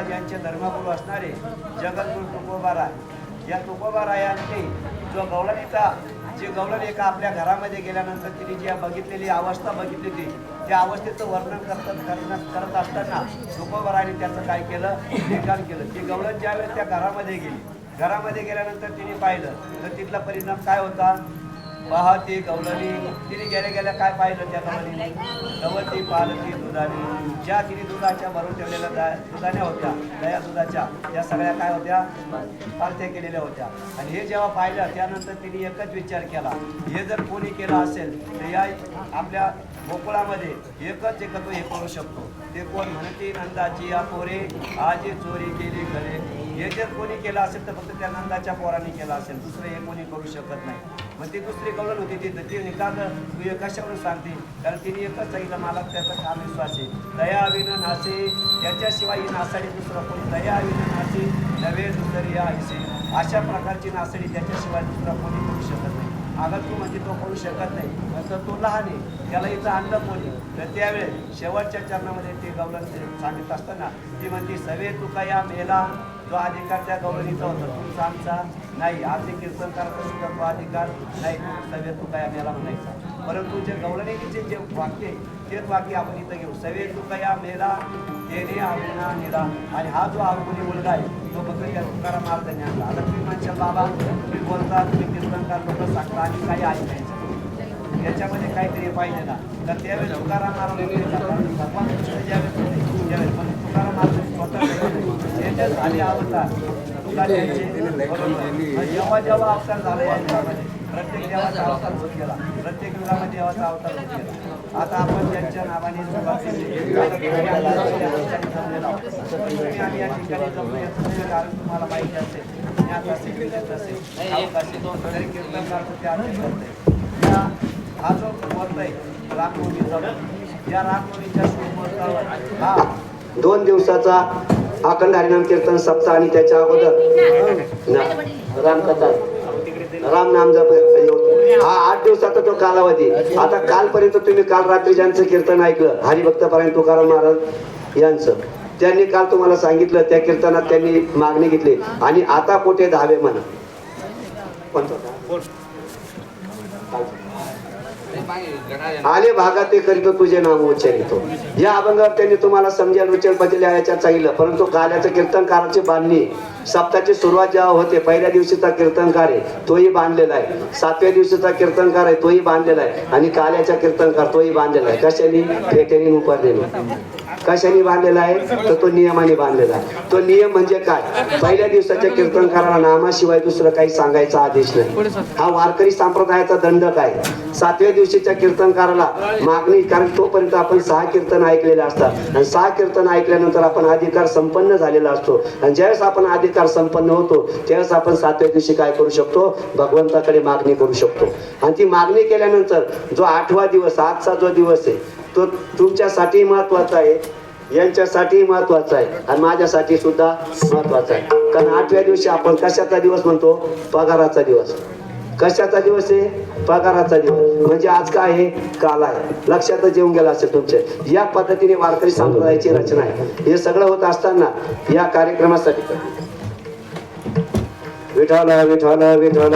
महाराज यांचे धर्मगुरू असणारे जगद्गुरू तुकोबाराय या तुकोबारायांनी जो गवळणीचा जी गवळण एका आपल्या घरामध्ये गेल्यानंतर तिने जी बघितलेली अवस्था बघितली होती त्या अवस्थेचं वर्णन करत असताना तुकोबारायांनी त्याचं काय केलं लिखाण केलं. ती गवळण ज्यावेळेस त्या घरामध्ये गेली घरामध्ये गेल्यानंतर तिने पाहिलं तर तिथला परिणाम काय होता. पहा ती गवळणी तिने गेल्या गेल्या काय पाहिलं त्या गवळणीने गवती पालती दुधाने ज्या तिने दुधाच्या भरून ठेवलेल्या दुधाण्या होत्या दया दुधाच्या त्या सगळ्या काय होत्या पालत्या केलेल्या होत्या. आणि हे जेव्हा पाहिलं त्यानंतर तिने एकच विचार केला हे जर कोणी केलं असेल तर या आपल्या गोकुळामध्ये एकच तो हे करू शकतो. ते कोण म्हणते नंदाची या पोरे आजी चोरी केली खरे. हे जर कोणी केलं असेल तर फक्त त्या नंदाच्या पोराने केलं असेल दुसरं हे कोणी करू शकत नाही. मग ती दुसरी गवळण होती ती निकाल तू हे कशावरून सांगते कारण तिने एकच सांगितलं मला त्याचा ठाम विश्वास आहे. दया विन नासे त्याच्याशिवाय ही नासाडी दुसरं कोणी दया विन नासे नवे दुसरी आईसे अशा प्रकारची नासाडी त्याच्याशिवाय दुसरा कोणी करू शकत नाही. अगर तू म्हणजे तो करू शकत नाही नंतर तो लहान आहे त्याला इथं आणलं कोणी तर त्यावेळेस शेवटच्या चरणामध्ये ते गवळण सांगत असताना ती म्हणते सवे तुका या मेला जो अधिकार त्या गवळणीचा होता तुमचा आमचा नाही. आरती कीर्तन करायचा सुद्धा तो अधिकार नाही. सवे तुका या मेला म्हणायचा. परंतु जे गवळणीचे जे वाक्य तेच वाक्य आपण इथं घेऊ. सवे तुका या मेला तेने आवडीना नेला. आणि हा जो आवडी मुलगा आहे तो बघून त्या तुकाराम महाराजांनी आणला. आता तुम्ही म्हणशाल बाबा तुम्ही बोलता तुम्ही कीर्तनकार लोक सांगता आणि काही ऐकायचं याच्यामध्ये काहीतरी पाहिजे ना तर त्यावेळेस तुकाराम महाराज भगवान कृष्ण ज्यावेळेस होते त्यावेळेस पण तुकाराम महाराज स्वतः त्याच्यात झाले अवतार तुका त्यांचे जेव्हा जेव्हा अवतार झाला या युगामध्ये प्रत्येक देवाचा अवतार होत गेला. प्रत्येक युगामध्ये देवाचा अवतार होत गेला. आता आपण त्यांच्या नावाने सुरुवात केली आम्ही या ठिकाणी जमलो याचं कारण तुम्हाला माहिती असेल ज्ञात असेल विदित असेल ठाऊक असेल तरी कीर्तनकार ते आदेश करते. हा जो बोलतोय रामनवमीचा या रामनवमीच्या शुभमुहूर्तावर हा 2 दिवसाचा अखंड हरिनाम कीर्तन सप्ताह आणि त्याच्या अगोदर रामकथा राम नाम जप हा 8 दिवसाचा तो कालावधी. आता कालपर्यंत तुम्ही काल रात्री ज्यांचं कीर्तन ऐकलं हरिभक्तपरायण तुकाराम महाराज यांचं त्यांनी काल तुम्हाला सांगितलं त्या कीर्तनात त्यांनी मागणी घेतली आणि आता कुठे धावे म्हणा आले भागात ते करीतो तुझे नाम उच्चारितो. या अभंगावर त्यांनी तुम्हाला समजायला उच्चारपतीला याच्यात सांगितलं. परंतु काल्याचं कीर्तनकाराची बांधणी सप्ताहाची सुरुवात जेव्हा होते पहिल्या दिवशीचा कीर्तनकार आहे तोही बांधलेला आहे. 7व्या दिवशीचा कीर्तनकार आहे तोही बांधलेला आहे आणि काल्याचा कीर्तनकार तोही बांधलेला आहे. कशाने फेटेने उपारलेला कशाने बांधलेला आहे तर तो नियमाने बांधलेला आहे. तो नियम म्हणजे काय पहिल्या दिवसाच्या कीर्तनकाराला नामाशिवाय दुसरं काही सांगायचा आदेश नाही. हा वारकरी संप्रदायाचा दंडक आहे. 7व्या दिवशीच्या कीर्तनकाराला मागणी कारण तोपर्यंत आपण 6 कीर्तन ऐकलेले असतात आणि 6 कीर्तन ऐकल्यानंतर आपण अधिकार संपन्न झालेला असतो आणि ज्यावेळेस आपण अधिकार संपन्न होतो त्यावेळेस आपण 7व्या दिवशी काय करू शकतो भगवंताकडे मागणी करू शकतो. आणि ती मागणी केल्यानंतर जो 8वा दिवस आजचा जो दिवस आहे तो तुमच्यासाठी महत्वाचा आहे यांच्यासाठी महत्वाचा आहे आणि माझ्यासाठी सुद्धा महत्वाचा आहे. कारण 8व्या दिवशी आपण कशाचा दिवस म्हणतो पगाराचा दिवस. कशाचा दिवस आहे पगाराचा दिवस म्हणजे आज काय आहे काल आहे. लक्षातच येऊन गेला असेल तुमच्या. या पद्धतीने वारकरी संप्रदायाची रचना आहे. हे सगळं होत असताना या कार्यक्रमासाठी विठ्ठल विठ्ठल विठ्ठल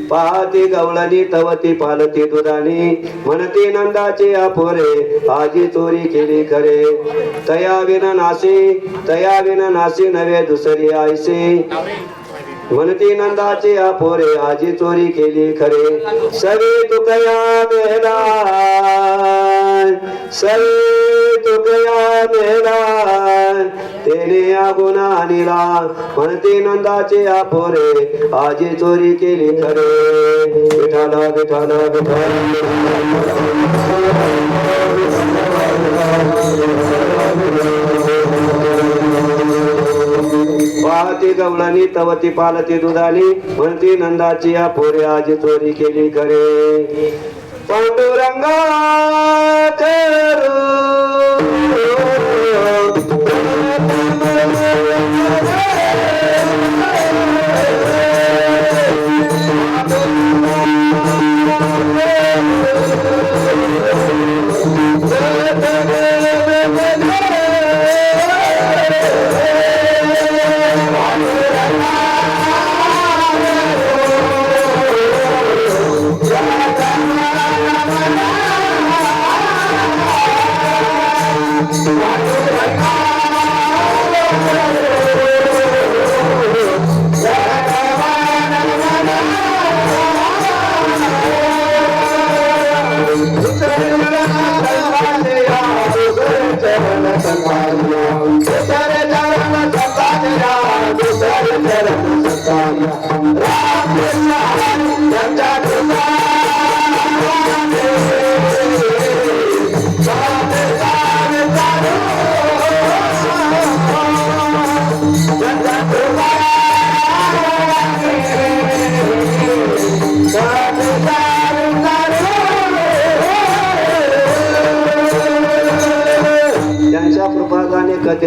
पाहते गवळणी तवती पालती दुधाने म्हणते नंदाचे अपोरे आजी चोरी केली खरे. तया विना नासे नवे दुसरी आयसे म्हणते नंदाचे अपोरे आजी चोरी केली खरे. सवे तुकया मेला तेने आगुना आणला म्हणते नंदाचे अपोरे आजी चोरी केली खरे. विठ्ठल विठ्ठल पाहती गवळणी तवती पालती दुधानी म्हणती नंदाची अपोरे आजी चोरी केली खरे. पांडुरंगा करू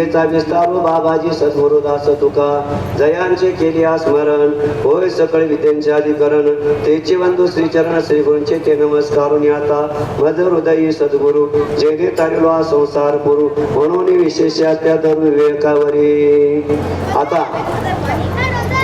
सेवेचा विस्तारू बाबाजी सद्गुरुदास तुका जयांचे केले स्मरण होय सकळ विद्यांचे अधिकरण तेचे बंधू श्रीचरण श्री गुरूंचे ते नमस्कारून आता मज हृदयी सद्गुरु जेणे तारिलो हा संसार पुरु म्हणून विशेष त्या धर्म विवेकावरी. आता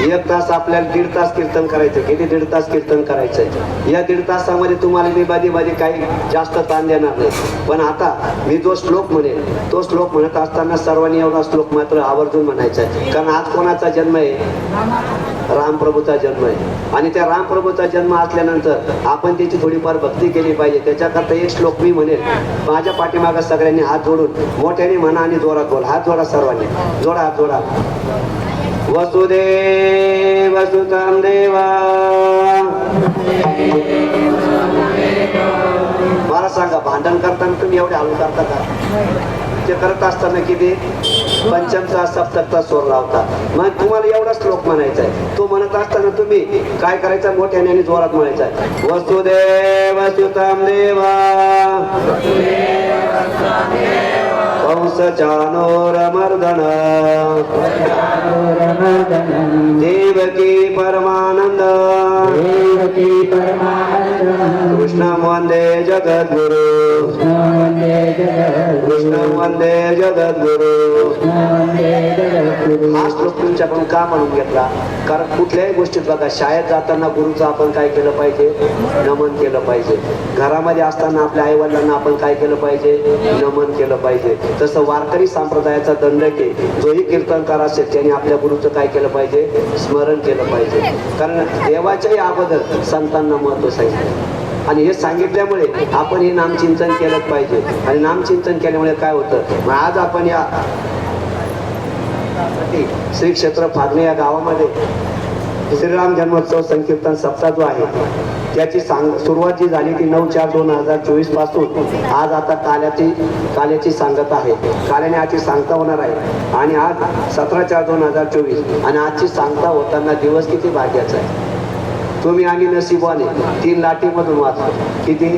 1 तास आपल्याला 1.5 तास कीर्तन करायचं. किती 1.5 तास कीर्तन करायचंय. या 1.5 तासामध्ये तुम्हाला मी मध्ये काही जास्त ताण देणार नाही. पण आता मी जो श्लोक म्हणेन तो श्लोक म्हणत असताना सर्वांनी एवढा श्लोक मात्र आवर्जून म्हणायचा आहे. कारण आज कोणाचा जन्म आहे? रामप्रभूचा जन्म आहे. आणि त्या रामप्रभूचा जन्म असल्यानंतर आपण त्याची थोडीफार भक्ती केली पाहिजे. त्याच्याकरता एक श्लोक मी म्हणेन. माझ्या पाठीमागं सगळ्यांनी हात जोडून मोठ्याने म्हणा आणि जोरात बोल. हात जोडा सर्वांनी. जोडा हात जोडा. वसुदेव सुतं देवा. मला सांगा, भांडण करताना तुम्ही एवढे हळू करता का? ते करत असताना किती पंचमचा सप्तकचा स्वर लावता. मग तुम्हाला एवढा श्लोक म्हणायचा आहे. तो म्हणत असताना तुम्ही काय करायचं? मोठ्याने आणि जोरात म्हणायचा आहे. वसुदेव सुतं देवा कंस चाणूरमर्दन देवकी परमानंद कृष्णं वंदे जगद्गुरु कृष्णं वंदे जगद्गुरु. हा श्लोक तुमच्याकडून का म्हणून घेतला? कारण कुठल्याही गोष्टीत बघा, शाळेत जाताना गुरुचं आपण काय केलं पाहिजे? नमन केलं पाहिजे. घरामध्ये असताना आपल्या आई वडिलांना आपण काय केलं पाहिजे? नमन केलं पाहिजे. तसं वारकरी संप्रदायाचा दंडक आहे. जोही कीर्तनकार असेल त्याने आपल्या गुरुचं काय केलं पाहिजे? स्मरण केलं पाहिजे. कारण देवाच्याही अगोदर संतांना महत्व सांगितलं. आणि हे सांगितल्यामुळे आपण हे नामचिंतन केलंच पाहिजे. आणि नामचिंतन केल्यामुळे काय होतं? मग आज आपण या श्री क्षेत्र फागणे या गावामध्ये श्रीराम जन्मोत्सव संकीर्तन सप्ताह जो आहे त्याची सुरुवात जी झाली ती 9/4/2024 पासून आज आता काल्याची सांगता आहे. काल्याने आजची सांगता होणार आहे. आणि आज 17/4/2024 आणि आजची सांगता होताना दिवस किती भाग्याचा आहे. तुम्ही आणि नशिबाने 3 लाटीमधून वाचलो. किती?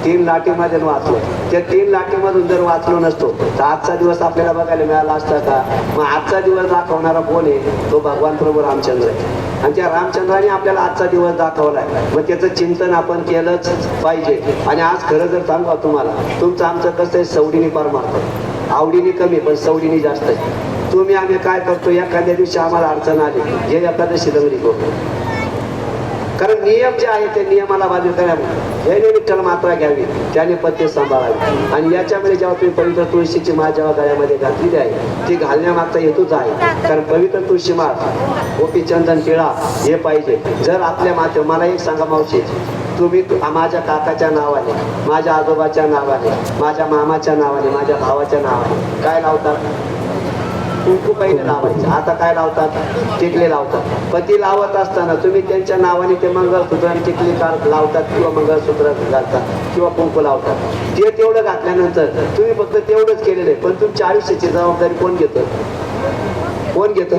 3 लाटीमध्ये वाचलो. त्या 3 लाटीमधून जर वाचलो नसतो तर आजचा दिवस आपल्याला बघायला मिळाला असता का? मग आजचा दिवस दाखवणारा कोण आहे? तो भगवान प्रभू रामचंद्र आहे. आणि त्या रामचंद्राने आपल्याला आजचा दिवस दाखवलाय. मग त्याचं चिंतन आपण केलंच पाहिजे. आणि आज खरं जर सांगा तुम्हाला, तुमचं आमचं कसं आहे? सवडीने पार मारतो. आवडीने कमी पण सवडीने जास्त आहे. तुम्ही आम्ही काय करतो? एखाद्या दिवशी आम्हाला अडचण आली, हे एखाद्याशी दंगली करतो. कारण नियम जे आहे ते नियमाला बाजू करावे. याने विठ्ठल मात्रा घ्यावी, त्याने पत्ते सांभाळावी. आणि याच्यामध्ये जेव्हा तुम्ही पवित्र तुळशीची माळ जेव्हा गळ्यामध्ये घातलेली आहे ती घालण्यामागचा हेतूच आहे. कारण पवित्र तुळशी माळ, गोपी चंदन टिळा हे पाहिजे. जर आपल्या माते मला एक सांगा मावशी, तुम्ही माझ्या काकाच्या नावाने, माझ्या आजोबाच्या नावाने, माझ्या मामाच्या नावाने, माझ्या भावाच्या नावाने काय लावतात? कुंकू पहिले लावायचं. आता काय लावतात? टिकले लावतात. पती लावत असताना तुम्ही त्यांच्या नावाने ते मंगळसूत्र आणि टिकली लावतात किंवा मंगळसूत्र घालतात किंवा कुंकू लावतात. ते तेवढं घातल्यानंतर तुम्ही फक्त तेवढंच केलेलं आहे. पण तुमच्या आयुष्याची जबाबदारी कोण घेतं? कोण घेतं?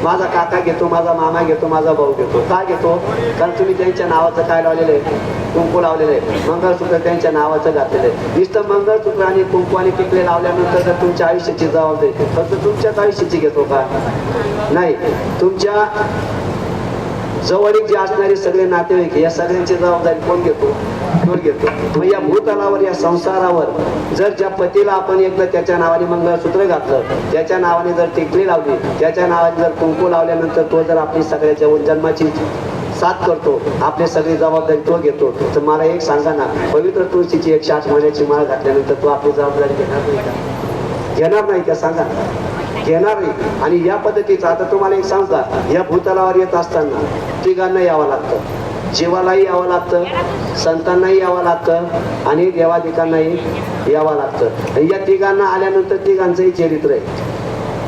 माझा काका घेतो, माझा मामा घेतो, माझा भाऊ घेतो. का घेतो? कारण तुम्ही त्यांच्या नावाचं काय लावलेलं आहे? कुंकू लावलेलं आहे. मंगळसूत्र त्यांच्या नावाचं घातलेलं आहे. नुसतं मंगळसूत्र आणि कुंकू आणि टिकले लावल्यानंतर जर तुमच्या आयुष्याची जबाबदारी फक्त तुमच्याच आयुष्याची घेतो का? नाही. तुमच्या जवळीक जे असणारे सगळे नातेवाईक या सगळ्यांची जबाबदारी कोण घेतो? कोण घेतो? मग या भूतलावर, या संसारावर जर ज्या पतीला आपण एकदा त्याच्या नावाने मंगळसूत्र घातलं, त्याच्या नावाने जर टिकली लावली, त्याच्या नावाने जर कुंकू लावल्यानंतर तो जर आपली सगळ्याच्या जन्माची साथ करतो, आपली सगळी जबाबदारी तो घेतो, तर मला एक सांगा ना, पवित्र तुळशीची 108 महिन्याची माळ घातल्यानंतर तो आपली जबाबदारी घेणार नाही का? घेणार नाही का? सांगा. घेणार नाही. आणि या पद्धतीचं आता तुम्हाला एक सांगू का, या भूतलावर येत असताना तिघांना यावं लागतं. जीवालाही यावं लागतं, संतांनाही यावं लागतं आणि देवादिकांनाही यावं लागतं. या तिघांना आल्यानंतर तिघांचंही चरित्र आहे.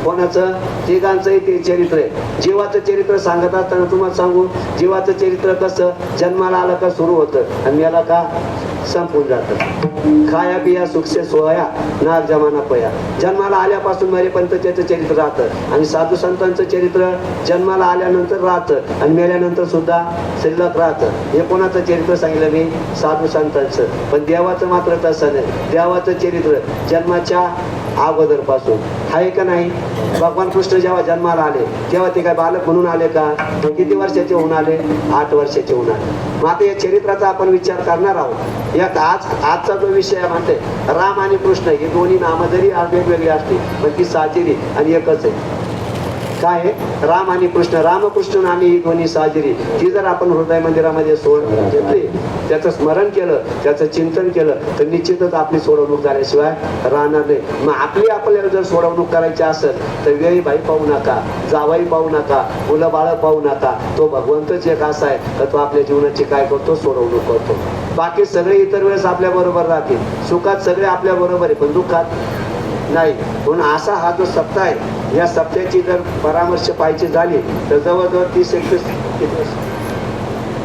कोणाचं? तिघांचंही ते चरित्र आहे. जीवाचं चरित्र सांगत असताना तुम्हाला सांगू, जीवाचं चरित्र कसं जन्माला आलं का सुरू होतं आणि मेला का संपून जातं. खाया पिया सुख से सोया नाग जमाना पया. जन्माला आल्यापासून मरेपर्यंत त्याचं चरित्र राहतं. आणि साधू संतांचं चरित्र जन्माला आल्यानंतर राहतं आणि मेल्यानंतर सुद्धा शिल्लक राहतं. हे कोणाचं चरित्र सांगितलं मी? साधू संतांचं. पण देवाचं मात्र तसं नाही. देवाचं चरित्र जन्माच्या अगोदरपासून आहे का नाही? भगवान कृष्ण जेव्हा जन्माला आले तेव्हा ते काय बालक म्हणून आले का? ते किती वर्षाचे होऊन आले? 8 वर्षाचे होऊन आले. मग आता या चरित्राचा आपण विचार करणार आहोत. या आजचा जो विषय म्हणते राम आणि कृष्ण हे दोन्ही नामं जरी वेगवेगळी असली पण ती साजिरी आणि एकच आहे. काय आहे? राम आणि कृष्ण, रामकृष्ण नामे ही दोन्ही साजिरी. ती जर आपण हृदय मंदिरामध्ये सोड घेतली, त्याचं स्मरण केलं, त्याचं चिंतन केलं तर निश्चितच आपली सोडवणूक झाल्याशिवाय राहणार नाही. मग आपल्याला जर सोडवणूक करायची असेल तर वेळी बाई पाहू नका, जावाई पाहू नका, मुलं बाळ पाहू नका. तो भगवंतच एक असा आहे तर तो आपल्या जीवनाची काय करतो? सोडवणूक करतो. बाकी सगळे इतर वेळेस आपल्या बरोबर राहतील. सुखात सगळे आपल्या बरोबर आहे पण दुःखात नाही. म्हणून असा हा जो सप्ताह आहे, या सप्त्याची जर परामर्श पाहिजे झाली तर जवळजवळ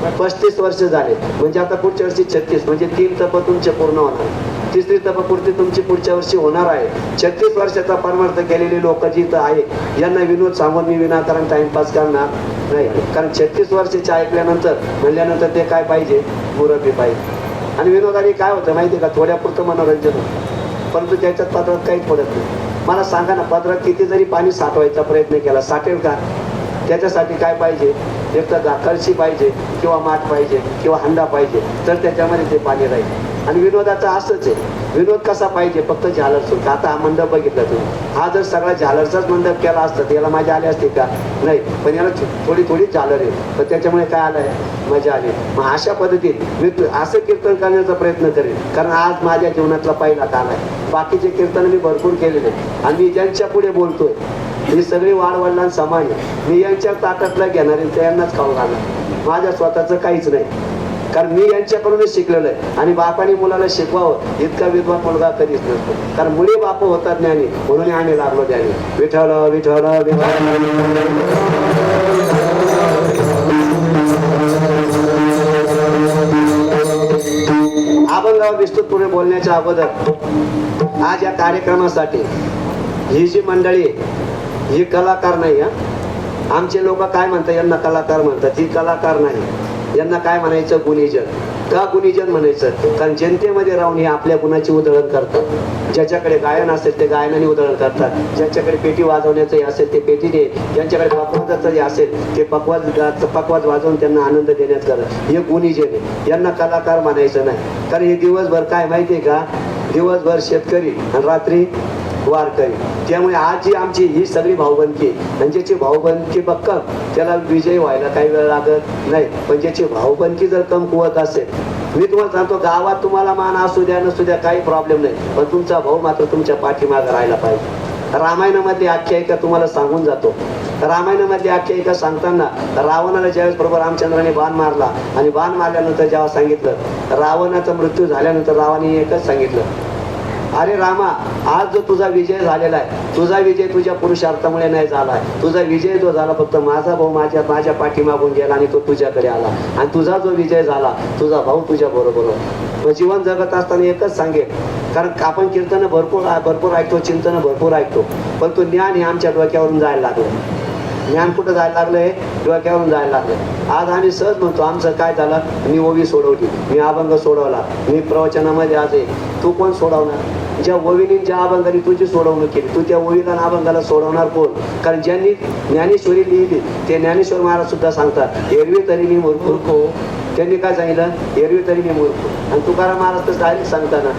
35 वर्ष झाले. म्हणजे आता पुढच्या वर्षी 36, म्हणजे 3 तप तुमचे पूर्ण होणार. 3री तपपूर्ती तुमची पुढच्या वर्षी होणार आहे. 36 वर्षाचा परमार्थ केलेले लोक जी इथं आहे यांना विनोद सांगून मी विनाकारण टाइमपास करणार नाही. कारण 36 वर्षाचे ऐकल्यानंतर म्हणल्यानंतर ते काय पाहिजे? मुरबी पाहिजे. आणि विनोदाने काय होतं माहिती आहे का? थोड्यापुरतं मनोरंजन होतं परंतु त्याच्यात पदरात काहीच पडत नाही. मला सांगा ना, पदरात किती जरी पाणी साठवायचा प्रयत्न केला साठेल का? त्याच्यासाठी काय पाहिजे? एक तर कळशी पाहिजे किंवा माठ पाहिजे किंवा हंडा पाहिजे तर त्याच्यामध्ये ते पाणी राहील. आणि विनोदाचा असंच आहे. विनोद कसा पाहिजे? फक्त झालर सुद्धा. आता हा मंडप बघितला तुम्ही, हा जर सगळा झालरचाच मंडप केला असता तर याला मजा आली असते का? नाही. पण याला थोडी थोडी झालर आहे तर त्याच्यामुळे काय आलंय? मजा आली. मग अशा पद्धतीत मी असं कीर्तन करण्याचा प्रयत्न करेन कारण आज माझ्या जीवनातला पहिला काल आहे. बाकीचे कीर्तन मी भरपूर केलेले आणि मी ज्यांच्या पुढे बोलतोय ही सगळी वाडवडिलां समान आहे. मी यांच्या ताटातला घेणार आहे त्यांनाच खाऊ घालणार. माझ्या स्वतःचं काहीच नाही. कारण मी यांच्याकडूनच शिकलेलो आहे. आणि बापाने मुलाला शिकवावं इतका विद्वान मुलगा कधीच नसतो. कारण मुली बाप होतात ज्ञानी म्हणून आम्ही लागलो ज्ञानी. विठ्ठल विठ्ठल अभंग विस्तृत पुढे बोलण्याच्या अगोदर आज या कार्यक्रमासाठी ही जी मंडळी ही कलाकार नाही. आमचे लोक काय म्हणतात? यांना कलाकार म्हणतात. ही कलाकार नाही. यांना काय म्हणायचं? गुणीजन. का गुणीजन म्हणायचं? कारण जनतेमध्ये राहून हे आपल्या गुणाची उधळण करतात. ज्याच्याकडे गायन असेल ते गायनाने उधळण करतात. ज्याच्याकडे पेटी वाजवण्याचं असेल ते पेटीने, ज्यांच्याकडे पकवाजाचं असेल ते पकवाज वाजवून त्यांना आनंद देण्यात करतात. हे गुणीजन आहे. यांना कलाकार म्हणायचं नाही. कारण हे दिवसभर काय माहितीये का? दिवसभर शेतकरी आणि रात्री वारकरी. त्यामुळे आज जी आमची ही सगळी भाऊबंदकी आणि ज्याची भाऊबंदकी बक्कम त्याला विजय व्हायला काही वेळ लागत नाही. पण ज्याची भाऊबंदकी जर कमकुवत असेल, मी तुम्हाला सांगतो गावात तुम्हाला मान असू द्या नसू द्या काही प्रॉब्लेम नाही, पण तुमचा भाऊ मात्र तुमच्या पाठीमागे राहायला पाहिजे. रामायणामधली आख्यायिका तुम्हाला सांगून जातो. रामायणामधली आख्यायिका सांगताना रावणाला ज्यावेळेस बरोबर रामचंद्राने बाण मारला आणि बाण मारल्यानंतर जेव्हा सांगितलं रावणाचा मृत्यू झाल्यानंतर रावाने एकच सांगितलं, अरे रामा, आज जो तुझा विजय झालेला आहे, तुझा विजय तुझ्या पुरुषार्थामुळे नाही झालाय. तुझा विजय जो झाला फक्त माझा भाऊ माझ्या पाठीमागून गेला आणि तो तुझ्याकडे आला. आणि तुझा जो विजय झाला तुझा भाऊ तुझ्या बरोबर. जीवन जगत असताना एकच सांगेल, कारण आपण कीर्तन भरपूर ऐकतो, चिंतन भरपूर ऐकतो, पण तो ज्ञान हे आमच्या डोक्यावरून जायला लागलं. ज्ञान कुठं जायला लागलंय? डोक्यावरून जायला लागलं. आज आम्ही सहज म्हणतो आमचं काय झालं, मी ओवी सोडवली, मी अभंग सोडवला, मी प्रवचनामध्ये आज आहे. तू कोण सोडवणार? ज्या ओवीने ज्या अभंगाने तुझी सोडवणूक केली, तू त्या ओवीला अभंगाला सोडवणार कोण? कारण ज्यांनी ज्ञानेश्वरी लिहिली ते ज्ञानेश्वर महाराज सुद्धा सांगतात, एरवी तरी मी मूर्ख. त्यांनी काय सांगितलं? एरवी तरी मी मूर्ख. आणि तुकाराम महाराज तर डायरेक्ट सांगताना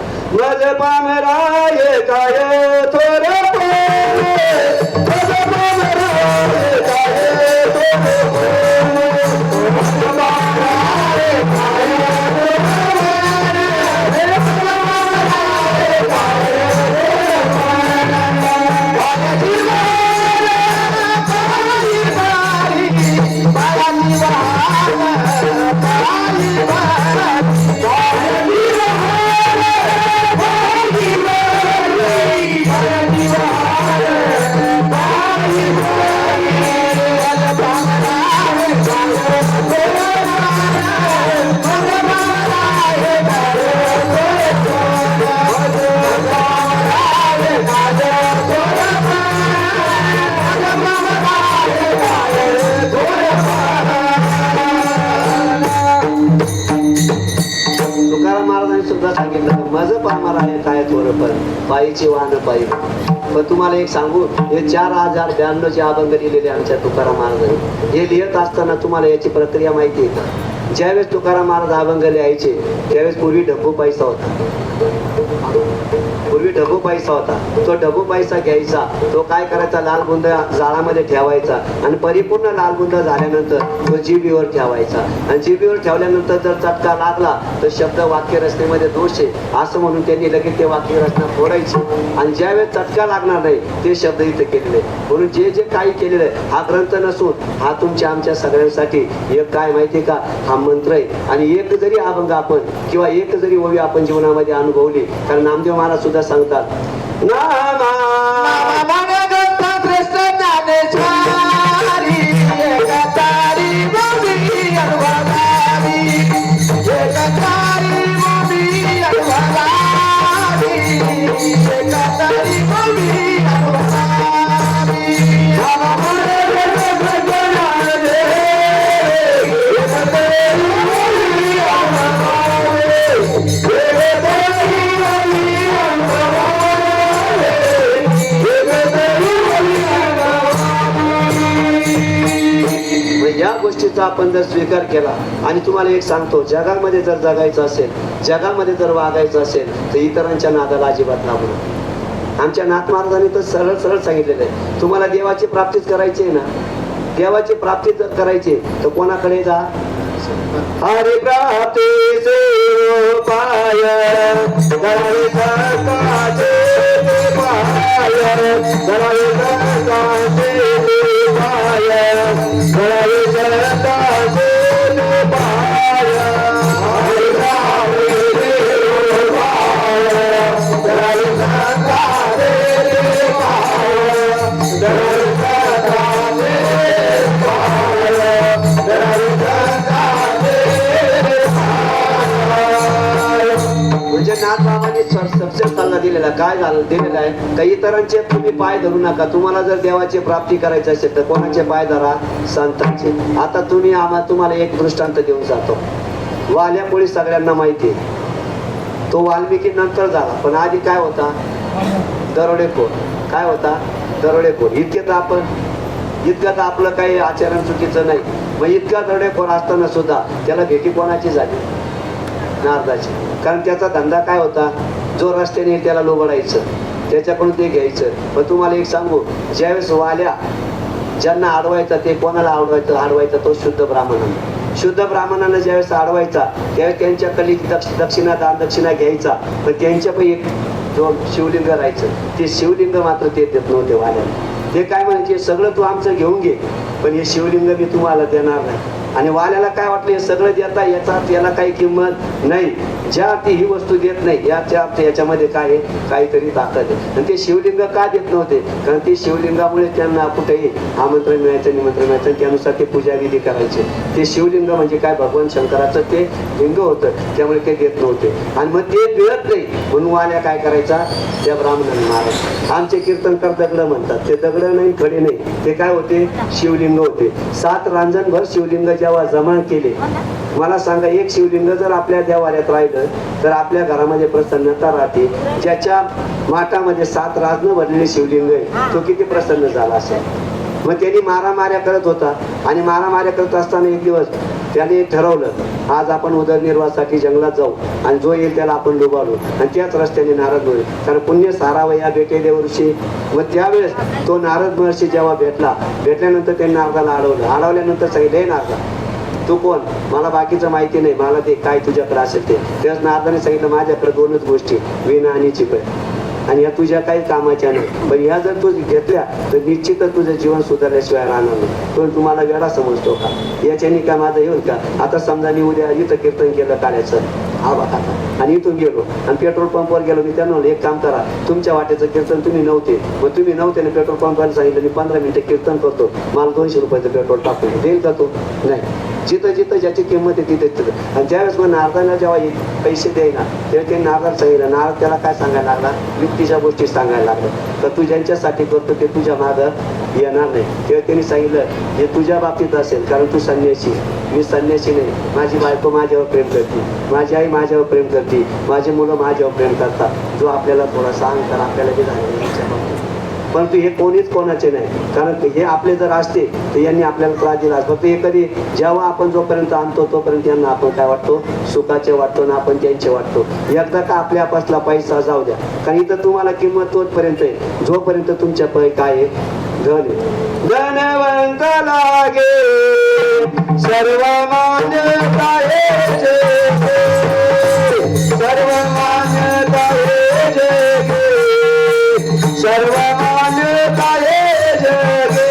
माझं पामार आहे काय थोडं पण पायीची वाहन पायी. पण तुम्हाला एक सांगू, हे 4092 चे अभंग लिहिलेले आमच्या तुकाराम महाराजांनी. हे लिहित असताना तुम्हाला याची प्रक्रिया माहिती आहे का? ज्यावेळेस तुकाराम महाराज अभंग लिहायचे त्यावेळेस पूर्वी ढब्बू पैसा होता. पूर्वी ढबू पैसा होता. तो ढबू पैसा घ्यायचा, तो काय करायचा, लाल बुंद जाळामध्ये ठेवायचा आणि परिपूर्ण लाल बुंद झाल्यानंतर तो जिभेवर ठेवायचा. आणि जिभेवर ठेवल्यानंतर जर चटका लागला तर शब्द वाक्य रचनेमध्ये दोष आहे असं म्हणून त्यांनी लगेच ते वाक्य रचना फोडायची. आणि ज्यावेळेस चटका लागणार नाही ते शब्द इथं केलेले. म्हणून जे जे काही केलेलं आहे हा ग्रंथ नसून हा तुमच्या आमच्या सगळ्यांसाठी एक काय माहिती का, हा मंत्र आहे. आणि एक जरी अभंग आपण किंवा एक जरी ओवी आपण जीवनामध्ये अनुभवली, कारण नामदेव महाराज सुद्धा सांगतात या गोष्टीचा आपण जर स्वीकार केला. आणि तुम्हाला एक सांगतो, जगामध्ये जर जगायचं असेल, जगामध्ये जर वागायचं असेल तर इतरांच्या नादाला अजिबात लागू नका. आमच्या नाथ महाराजांनी तर सरळ सरळ सांगितलेलं आहे, तुम्हाला देवाची प्राप्तीच करायची आहे ना, देवाची प्राप्ती जर करायची तर कोणाकडे जा, हरि प्राप्ती से पाय गणावे सकाचे पाय गणावे सकाचे पाय गणावे सकाचे पाय हरि प्राप्ती से पाय गणावे सकाचे पाय गणावे सकाचे पाय गणावे म्हणजे नाथबाबांनी सबसे सल्ला दिलेला काय झालं दिलेला आहे का, इतरांचे तुम्ही पाय धरू नका. तुम्हाला जर देवाची प्राप्ती करायची असेल तर कोणाचे पाय धरा, संतांचे. आता तुम्हाला एक दृष्टांत देऊन जातो. वाल्यामुळे सगळ्यांना माहिती आहे, तो वाल्मिकी नंतर झाला, पण आधी काय होता, दरोडेखोर. काय होता, दरोडेखोर. इतकं तर आपलं काही आचरण चुकीचं नाही. मग इतका दरोडेखोर असताना सुद्धा त्याला भेटी कोणाची झाली, नारदाची. कारण त्याचा धंदा काय होता, जो रस्त्याने त्याला लोबडायचं, त्याच्याकडून ते घ्यायचं. पण तुम्हाला एक सांगू, ज्यावेळेस वाल्या ज्यांना अडवायचा ते कोणाला अडवायचा तो शुद्ध ब्राह्मणांना. शुद्ध ब्राह्मणांना ज्यावेळेस अडवायचा त्यावेळेस त्यांच्याकडली दक्षिणा घ्यायचा. पण त्यांच्यापैकी एक जो शिवलिंग राहायचं, ते शिवलिंग मात्र ते देत नव्हते वाल्याला. ते काय म्हणायचे, सगळं तू आमचं घेऊन घे पण हे शिवलिंग मी तुम्हाला देणार नाही. आणि वाल्याला काय वाटलं, हे सगळं देता याला काही किंमत नाही, ज्या ती ही वस्तू देत नाही याच्यामध्ये काय आहे, काहीतरी ताकद आहे. आणि ते शिवलिंग का देत नव्हते, कारण ते शिवलिंगामुळे त्यांना कुठेही आमंत्रण मिळायचं, निमंत्रण मिळायचं, त्यानुसार ते पूजाविधी करायचे. ते शिवलिंग म्हणजे काय, भगवान शंकराचं ते लिंग होतं, त्यामुळे ते देत नव्हते. आणि मग ते मिळत नाही म्हणून वाल्या काय करायचा, त्या ब्राह्मणांना मारायचं. आमचे कीर्तनकार दगड म्हणतात, ते दगड नाही, खडे नाही, ते काय होते, शिवलिंग होते. 7 रांजणभर शिवलिंग जेव्हा जमा केले, मला सांगा, एक शिवलिंग जर आपल्या देवालयात राहिलं तर आपल्या घरामध्ये प्रसन्नता राहते. ज्याच्या माठामध्ये 7 राजनं भरलेले शिवलिंग आहे तो किती प्रसन्न झाला असेल. मग त्यांनी मारामाऱ्या करत होता. आणि मारामाऱ्या करत असताना एक दिवस त्याने ठरवलं, आज आपण उदरनिर्वाहासाठी जंगलात जाऊ आणि जो येईल त्याला आपण डुबाडू आणि त्याच रस्त्याने नारद होईल, कारण पुण्य सारावं या भेटेले वर्षी. मग त्यावेळेस तो नारद महर्षी जेव्हा भेटल्यानंतर त्यांनी नारदाला अडवल्यानंतर सांगितलं, हे नारदा तू कोण, मला बाकीचं माहिती नाही, मला ते काय तुझ्याकडे असेल ते. त्याच नारदाने सांगितलं, माझ्याकडे 2च गोष्टी, वीणा आणि चिपळ, आणि या तुझ्या काही कामाच्या नाही. पण ह्या जर तू घेतल्या तर निश्चितच तुझं जीवन सुधारल्याशिवाय राहणार नाही. पण तुम्हाला वेळा समजतो का, याच्याने काय माझं येऊन का. आता समजा मी उद्या इथं कीर्तन केलं काढायचं, हा बघा, आणि इथून गेलो आणि पेट्रोल पंपवर गेलो, मी त्यांना एक काम करा, तुमच्या वाटेचं कीर्तन तुम्ही नव्हते, मग तुम्ही नव्हते ना, पेट्रोल पंपवर सांगितलं मी 15 मिनिटं कीर्तन करतो, मला 200 रुपयाचं पेट्रोल टाकून देईल का तो, नाही. जिथं जिथं ज्याची किंमत आहे तिथे. आणि ज्यावेळेस मग नारदाला जेव्हा पैसे द्यायला तेव्हा ते नारदाला सांगितलं, नारद त्याला काय सांगायला लागला, युक्तीच्या गोष्टी सांगायला लागला, तर तू ज्यांच्यासाठी करतो ते तुझ्या मागं येणार नाही. तेव्हा त्यांनी सांगितलं, हे तुझ्या बाबतीत असेल कारण तू संन्यासी, मी संन्यासी नाही, माझी बायको माझ्यावर प्रेम करते, माझी आई माझ्यावर प्रेम करते, माझी मुलं माझ्यावर प्रेम करतात, जो आपल्याला थोडासा अहंकार आपल्याला जे झाले. परंतु हे कोणीच कोणाचे नाही, कारण हे आपले जर असते तर यांनी आपल्याला त्रास दिला. फक्त हे कधी जेव्हा आपण जोपर्यंत आणतो तोपर्यंत यांना आपण काय वाटतो, सुखाचे वाटतो ना आपण त्यांचे वाटतो. एकदा का आपल्यापासला पैसा जाऊ द्या, कारण इथं तुम्हाला किंमत तोचपर्यंत आहे जोपर्यंत तुमच्या काय आहे, धन आहे. धनवंत लागे सर्व मान्यता हे जगे, सर्व मान्यता हे जगे, सर्व मान्यता हे जगे.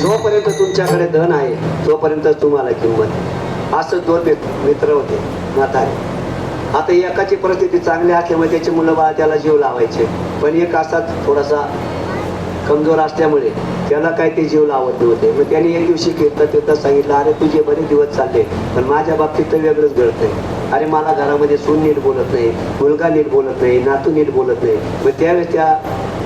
जोपर्यंत तुमच्याकडे धन आहे तोपर्यंत तुम्हाला किंमत. असं दोन मित्र होते म्हातारे. आता एकाची परिस्थिती चांगली असल्यामुळे त्याची मुलं बाळा त्याला जीव लावायचे, पण एक असा थोडासा कमजोर असल्यामुळे त्याला काय ते जीव लावत नव्हते. मग त्याने एक दिवशी कीर्तन सांगितलं, अरे तुझे बरेच दिवस चालले पण माझ्या बाबतीत तर वेगळंच घडतंय. अरे मला घरामध्ये सून नीट बोलत नाही, मुलगा नीट बोलत नाही, नातू नीट बोलत नाही. मग त्यावेळेस त्या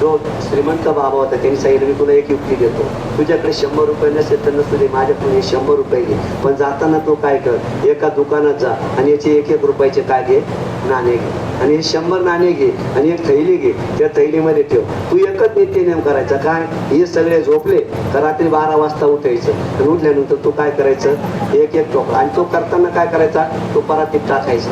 जो श्रीमंत बाबा होता त्यांनी सांगितलं, मी तुला एक युक्ती देतो, तुझ्याकडे 100 रुपये नसेल तर नसू दे, माझ्याकडून 100 रुपये घे, पण जाताना तू काय कर, एका दुकानात जा आणि याचे 1-1 रुपयाचे काय घे, नाणे घे, आणि हे 100 नाणे घे आणि एक थैली घे, त्या थैलीमध्ये ठेव. तू एकच नित्यनेम करायचा, काय हे सगळे झोपले तर रात्री 12 वाजता उठायचं आणि उठल्यानंतर तू काय करायचं, 1-1 टोकरा, आणि तो करताना काय करायचा, तो परातीत टाकायचा,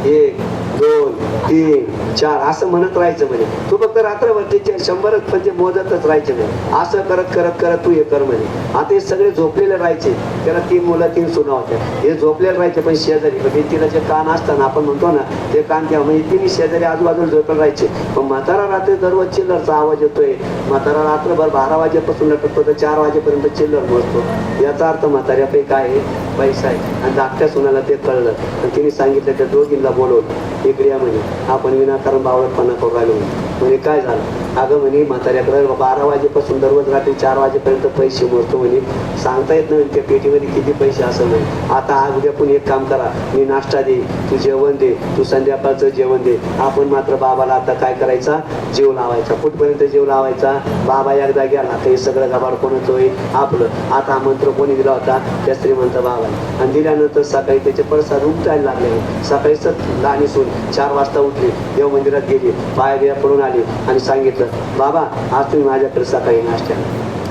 1, 2, 3, 4 असं म्हणत राहायचं. म्हणजे तू फक्त रात्रभर त्याचे 100 म्हणजे मोजतच राहायचे नाही. असं करत करत करत तू हे कर म्हणे. आता हे सगळे झोपलेले राहायचे, त्याला 3 मुलं 3 सुना होत्या. हे झोपलेले राहायचे पण शेजारी म्हणजे तिला जे कान असताना आपण म्हणतो ना ते कान द्या, म्हणजे तिने शेजारी आजूबाजूला झोपेल राहायचे. पण म्हातारा रात्री दररोज चिल्लरचा आवाज येतोय. म्हातारा रात्रभर 12 वाजेपासून लटकतो तर 4 वाजेपर्यंत चिल्लर मोजतो. याचा अर्थ म्हाताऱ्यापैकी काय आहे, पैसा आहे. आणि धाकट्या सुनाला ते कळलं आणि तिने सांगितलं त्या दोघींना बोलवलं, इकडे या म्हणे, आपण विनाकारण बावळटपणा करू राहिलो. म्हणजे काय झालं, अगं म्हणे म्हाताऱ्याकडे 12 वाजेपासून दररोज रात्री 4 वाजेपर्यंत पैसे मोजतो म्हणे, सांगता येत नाही त्या पेटीमध्ये किती पैसे असं नाही. आता आज उद्या पण एक काम करा, मी नाश्ता दे, तू जेवण दे, तू संध्याकाळचं जेवण दे. आपण मात्र बाबाला आता काय करायचा, जीव लावायचा. कुठपर्यंत जीव लावायचा, बाबा एकदा गेला तर हे सगळं गबाड कोणाचं होईल, आपलं. आता हा मंत्र कोणी दिला होता, त्या श्रीमंत बाबा. आणि दिल्यानंतर सकाळी त्याचे पडसाद उमटायला लागले. सकाळी लहानी सून 4 वाजता उठली, देव मंदिरात गेली, पाया बिया पडून आली आणि सांगितलं, बाबा आज तुम्ही माझ्याकडे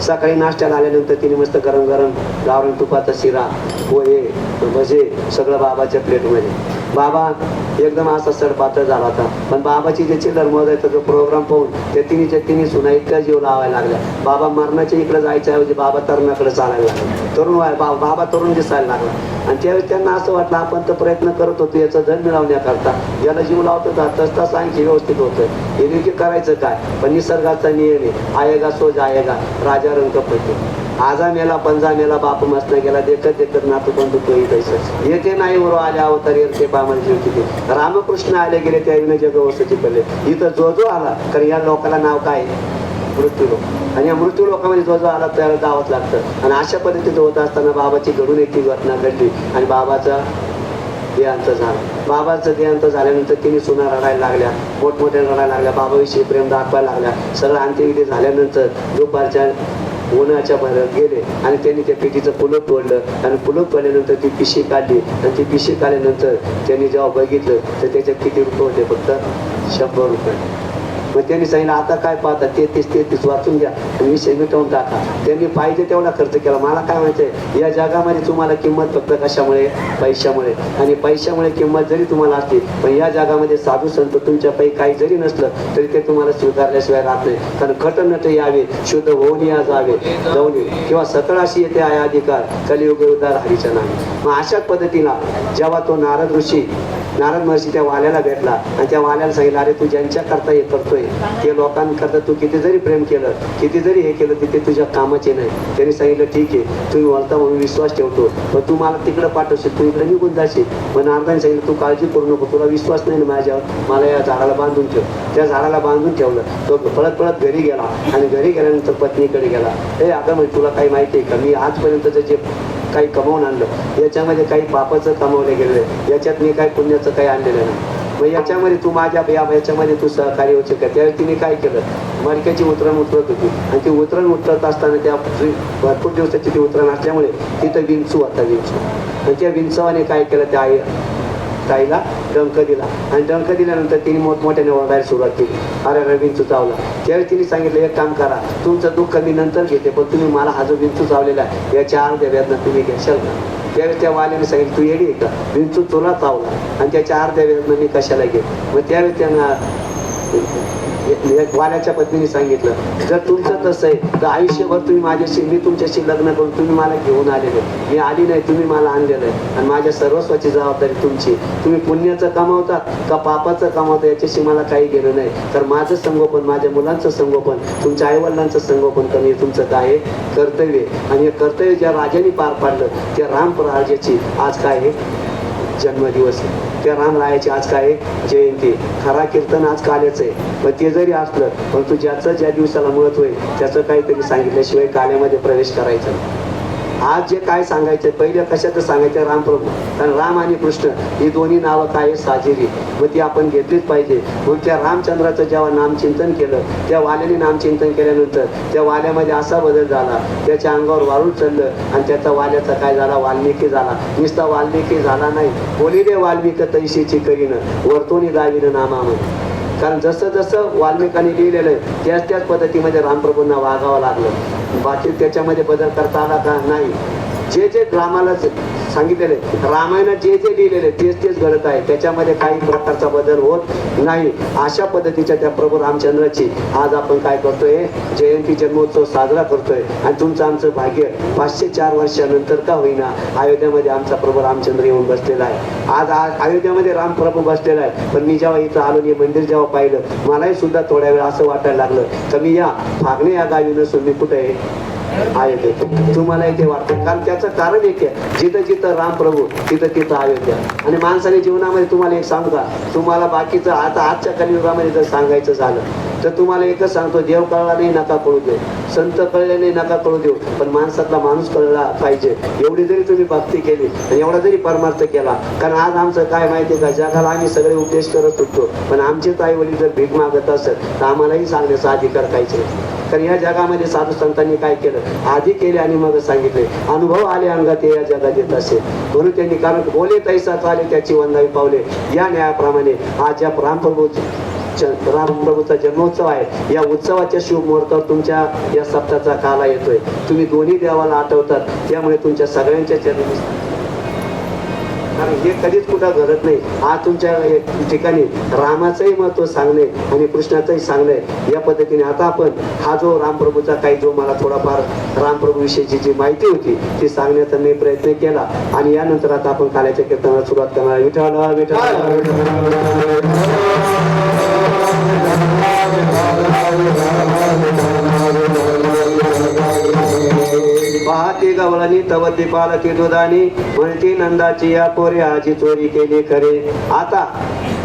सकाळी नाश्त्याला आल्यानंतर तिने मस्त गरम गरम गावरान तुपाचा शिरा, पोहे, भजे सगळं बाबाच्या प्लेटमध्ये. बाबा एकदम असा सडपातळ झाला होता. पण बाबाची जे चिल्लर मोजायचा जो प्रोग्राम पाहून त्या तिन्ही सुना इतक्या जीव लावायला लागल्या. बाबा मरणाच्या इकडे जायच्या ऐवजी बाबा तरुणाकडे चालायला लागला. तरुण बाबा तरुण दिसायला लागला. आणि त्यावेळेस त्यांना असं वाटलं, आपण तर प्रयत्न करत होतो याचा धन मिळवण्याकरता, याला जीव लावतो तसं आणखी व्यवस्थित होतं. हे नेमकी करायचं काय, पण निसर्गाचा नियम आहे, आएगा सो जाएगा, राजा रंग पडते. आजा मेला पंजा मेला बाप मसना गेला, देखत नातू बंधू तोही तैसं येते नाही उरो आले अवतार येते पामल जीव किती. रामकृष्ण आले गेले त्या विना जग वसती पडले. इथं जो आला कारण या लोकाला नाव काय, मृत्यू लोक. आणि या मृत्यू लोकांमध्ये जो आला त्याला जावंच लागतं. आणि अशा पद्धतीचं होत असताना बाबाची घडून एक घटना घडली आणि बाबाचा देहांत झाला. बाबाचं देहांत झाल्यानंतर तिने सुना रडायला लागल्या, मोठमोठ्या रडायला लागल्या, बाबाविषयी प्रेम दाखवायला लागल्या. सगळं अंत्यविधी झाल्यानंतर दुपारच्या उन्हाच्या भरात गेले आणि त्यांनी त्या पिठीचं पुलक तोडलं आणि पुलक तोडल्यानंतर ती पिशी काढली. आणि ती पिशी काढल्यानंतर त्यांनी जेव्हा बघितलं तर त्याच्यात किती रुपये होते, फक्त 100 रुपये. मग त्यांनी सांगितलं, आता काय पाहता, 33 वाचून घ्या आणि विषय मिटवून टाका. त्यांनी पाहिजे तेवढा खर्च केला. मला काय माहिती, या जगामध्ये तुम्हाला किंमत फक्त कशामुळे, पैशामुळे. आणि पैशामुळे किंमत जरी तुम्हाला असली पण या जगामध्ये साधू संत तुमच्यापैकी काही जरी नसलं तरी ते तुम्हाला स्वीकारल्याशिवाय राहत नाही. कारण खटनट यावे, शुद्ध होऊन या जावे जाऊन, किंवा सकळाशी येते आहे अधिकार, कलियुग उद्धार हरीच्या नामे. मग अशाच पद्धतीला जेव्हा तो नारद ऋषी नारद महर्षी त्या वाल्याला भेटला आणि त्या वाल्याला सांगितलं, अरे तू ज्यांच्या करता हे करतोय ते लोकांकरता तू किती जरी प्रेम केलं, किती जरी हे केलं, तिथे तुझ्या कामाचे नाही. त्यांनी सांगितलं, ठीक आहे तुम्ही बोलता म्हणून विश्वास ठेवतो, पण तू मला तिकडं पाठवशील, तू इकडे निघून जाशील. पण नारदाने सांगितलं, तू काळजी करू नको, तुला विश्वास नाही ना माझ्यावर, मला या झाडाला बांधून ठेव. त्या झाडाला बांधून ठेवलं. तो पळत पळत घरी गेला आणि घरी गेल्यानंतर पत्नीकडे गेला. हे अगं म्हणजे तुला काही माहिती आहे का, मी आजपर्यंतचं जे काही कमावून आणलं याच्यामध्ये काही पापाचं कमावलं गेलं, याच्यात मी काही पुण्याचं काही आणलेलं नाही. मग याच्यामध्ये तू माझ्या याच्यामध्ये तू सहकार्य होऊ शकत. त्यावेळी तिने काय केलं, मडक्याची उतरण उतरत होती आणि ती उतरण उतरत असताना त्या भरपूर दिवसाची ती उतरण असल्यामुळे तिथं विंचू होता, विंचू. आणि त्या विंचवाने काय केलं, त्या ताईला डंक दिला आणि डंक दिल्यानंतर तिने मोठमोठ्याने ओरडायला सुरुवात केली, अरे विंचू चावला. त्यावेळी तिने सांगितलं, एक काम करा, तुमचं दुःख मी नंतर घेते, पण तुम्ही मला हा जो विंचू चावलेला आहे याच्या अर्ध्या वेदना तुम्ही घ्याल का. त्यावेळेस त्या वाल्याने सांगितलं, तू येडी आहे का, विंचू तुला चावला आणि त्याच्या अर्ध्या वेदना मी कशाला घे. मग त्यावेळेस त्यांना वाल्याच्या पत्नीने सांगितलं, जर तुमचं तसं आहे तर आयुष्यभर तुम्ही माझ्याशी, मी तुमच्याशी लग्न करून तुम्ही मला घेऊन आलेले, मी आली नाही, तुम्ही मला आणलेलं आहे आणि माझ्या सर्वस्वाची जबाबदारी तुमची. तुम्ही पुण्याचं कमावतात का पापाचं कमावता याच्याशी मला काही गेलं नाही. तर माझं संगोपन, माझ्या मुलांचं संगोपन, तुमच्या आईवडिलांचं संगोपन करणं हे तुमचं काय आहे, कर्तव्य. आणि हे कर्तव्य ज्या राजाने पार पाडलं त्या रामराजाची आज काय आहे, जन्मदिवस आहे. त्या रामरायाची आज काय जयंती. खरा कीर्तन आज काल्याचं आहे, पण ते जरी असलं परंतु ज्याचं ज्या दिवसाला महत्व आहे त्याचं काहीतरी सांगितल्याशिवाय काल्यामध्ये प्रवेश करायचा नाही. आज जे काय सांगायचं पहिले कशाचं सांगायचं, रामप्रभू. कारण राम आणि कृष्ण ही दोन्ही नावं काय साजेरी, मग ती आपण घेतलीच पाहिजे. म्हणून त्या रामचंद्राचं जेव्हा नामचिंतन केलं, त्या वाल्याने नामचिंतन केल्यानंतर त्या वाल्यामध्ये असा बदल झाला, त्याच्या अंगावर वाळून चढलं आणि त्याचा वाल्याचा काय झाला, वाल्मिकी झाला. नुसता वाल्मिकी झाला नाही, बोलिले वाल्मिक तैशीची करीनं वर्तोनी दाविनं नामामध्ये. कारण जसं जसं वाल्मिकांनी लिहिलेलं आहे त्याच त्याच पद्धतीमध्ये रामप्रभूंना वागावं लागलं. बाकी त्याच्यामध्ये बदल करता आला का नाही. जे जे रामाला सांगितलेले, रामायणात जे जे लिहिलेले तेच तेच घडत आहे, त्याच्यामध्ये काही प्रकारचा बदल होत नाही. अशा पद्धतीच्या त्या प्रभू रामचंद्राची आज आपण काय करतोय, जयंती जन्मोत्सव साजरा करतोय. आणि तुमचं आमचं भाग्य 504 वर्षानंतर का होईना अयोध्यामध्ये आमचा प्रभू रामचंद्र येऊन बसलेला आहे. आज अयोध्यामध्ये रामप्रभू बसलेला आहे. पण मी जेव्हा इथं आलो, हे मंदिर जेव्हा पाहिलं, मलाही सुद्धा थोड्या वेळ असं वाटायला लागलं तर मी या फागणे या गावी नसून मी कुठे आहे, अयोध्या. तुम्हाला इथे वाटतं, कारण त्याचं कारण एक आहे, जिथं जिथं रामप्रभू तिथं तिथं अयोध्या. आणि माणसाने जीवनामध्ये तुम्हाला एक सांगू का, तुम्हाला बाकीचं आता आजच्या कलियुगामध्ये जर सांगायचं झालं तर तुम्हाला एकच सांगतो, देव कळला नाही नका कळू देऊ, संत कळले नाही नका कळू देऊ, पण माणसातला माणूस कळला पाहिजे. एवढी जरी तुम्ही भक्ती केली आणि एवढा जरी परमार्थ केला, कारण आज आमचं काय माहितीये का, जगाला आम्ही सगळे उपदेश करत होतो, पण आमचेच आई वडील जर भीक मागत असेल तर आम्हालाही सांगण्याचा अधिकार काहीच नाही. कारण या जगामध्ये साधू संतांनी काय केलं, आधी केले आणि मग सांगितले, अनुभव आले अंगात या जगात येत असे. म्हणून त्यांनी, कारण बोले तैसा चाले त्याची वंदावी पावले, या न्यायाप्रमाणे आज या रामप्रभूचा जन्मोत्सव आहे. या उत्सवाच्या शुभ मुहूर्तावर तुमच्या या सप्ताहाचा काला येतोय. तुम्ही दोन्ही देवाला आठवतात, त्यामुळे तुमच्या सगळ्यांच्या चरणी, कारण हे कधीच कुठं घडत नाही. आज तुमच्या ठिकाणी रामाचंही महत्व सांगणे आणि कृष्णाचंही सांगणे या पद्धतीने. आता आपण हा जो रामप्रभूचा काही जो मला थोडाफार रामप्रभू विषयीची जी माहिती होती ती सांगण्याचा मी प्रयत्न केला. आणि यानंतर आता आपण काल्याच्या कीर्तनाला सुरुवात करणार. विठ्ठल विठ्ठल पाहते गवळणी तव दीपालती दुधानी, म्हणती नंदाची या पोरे आजी चोरी केली खरे. आता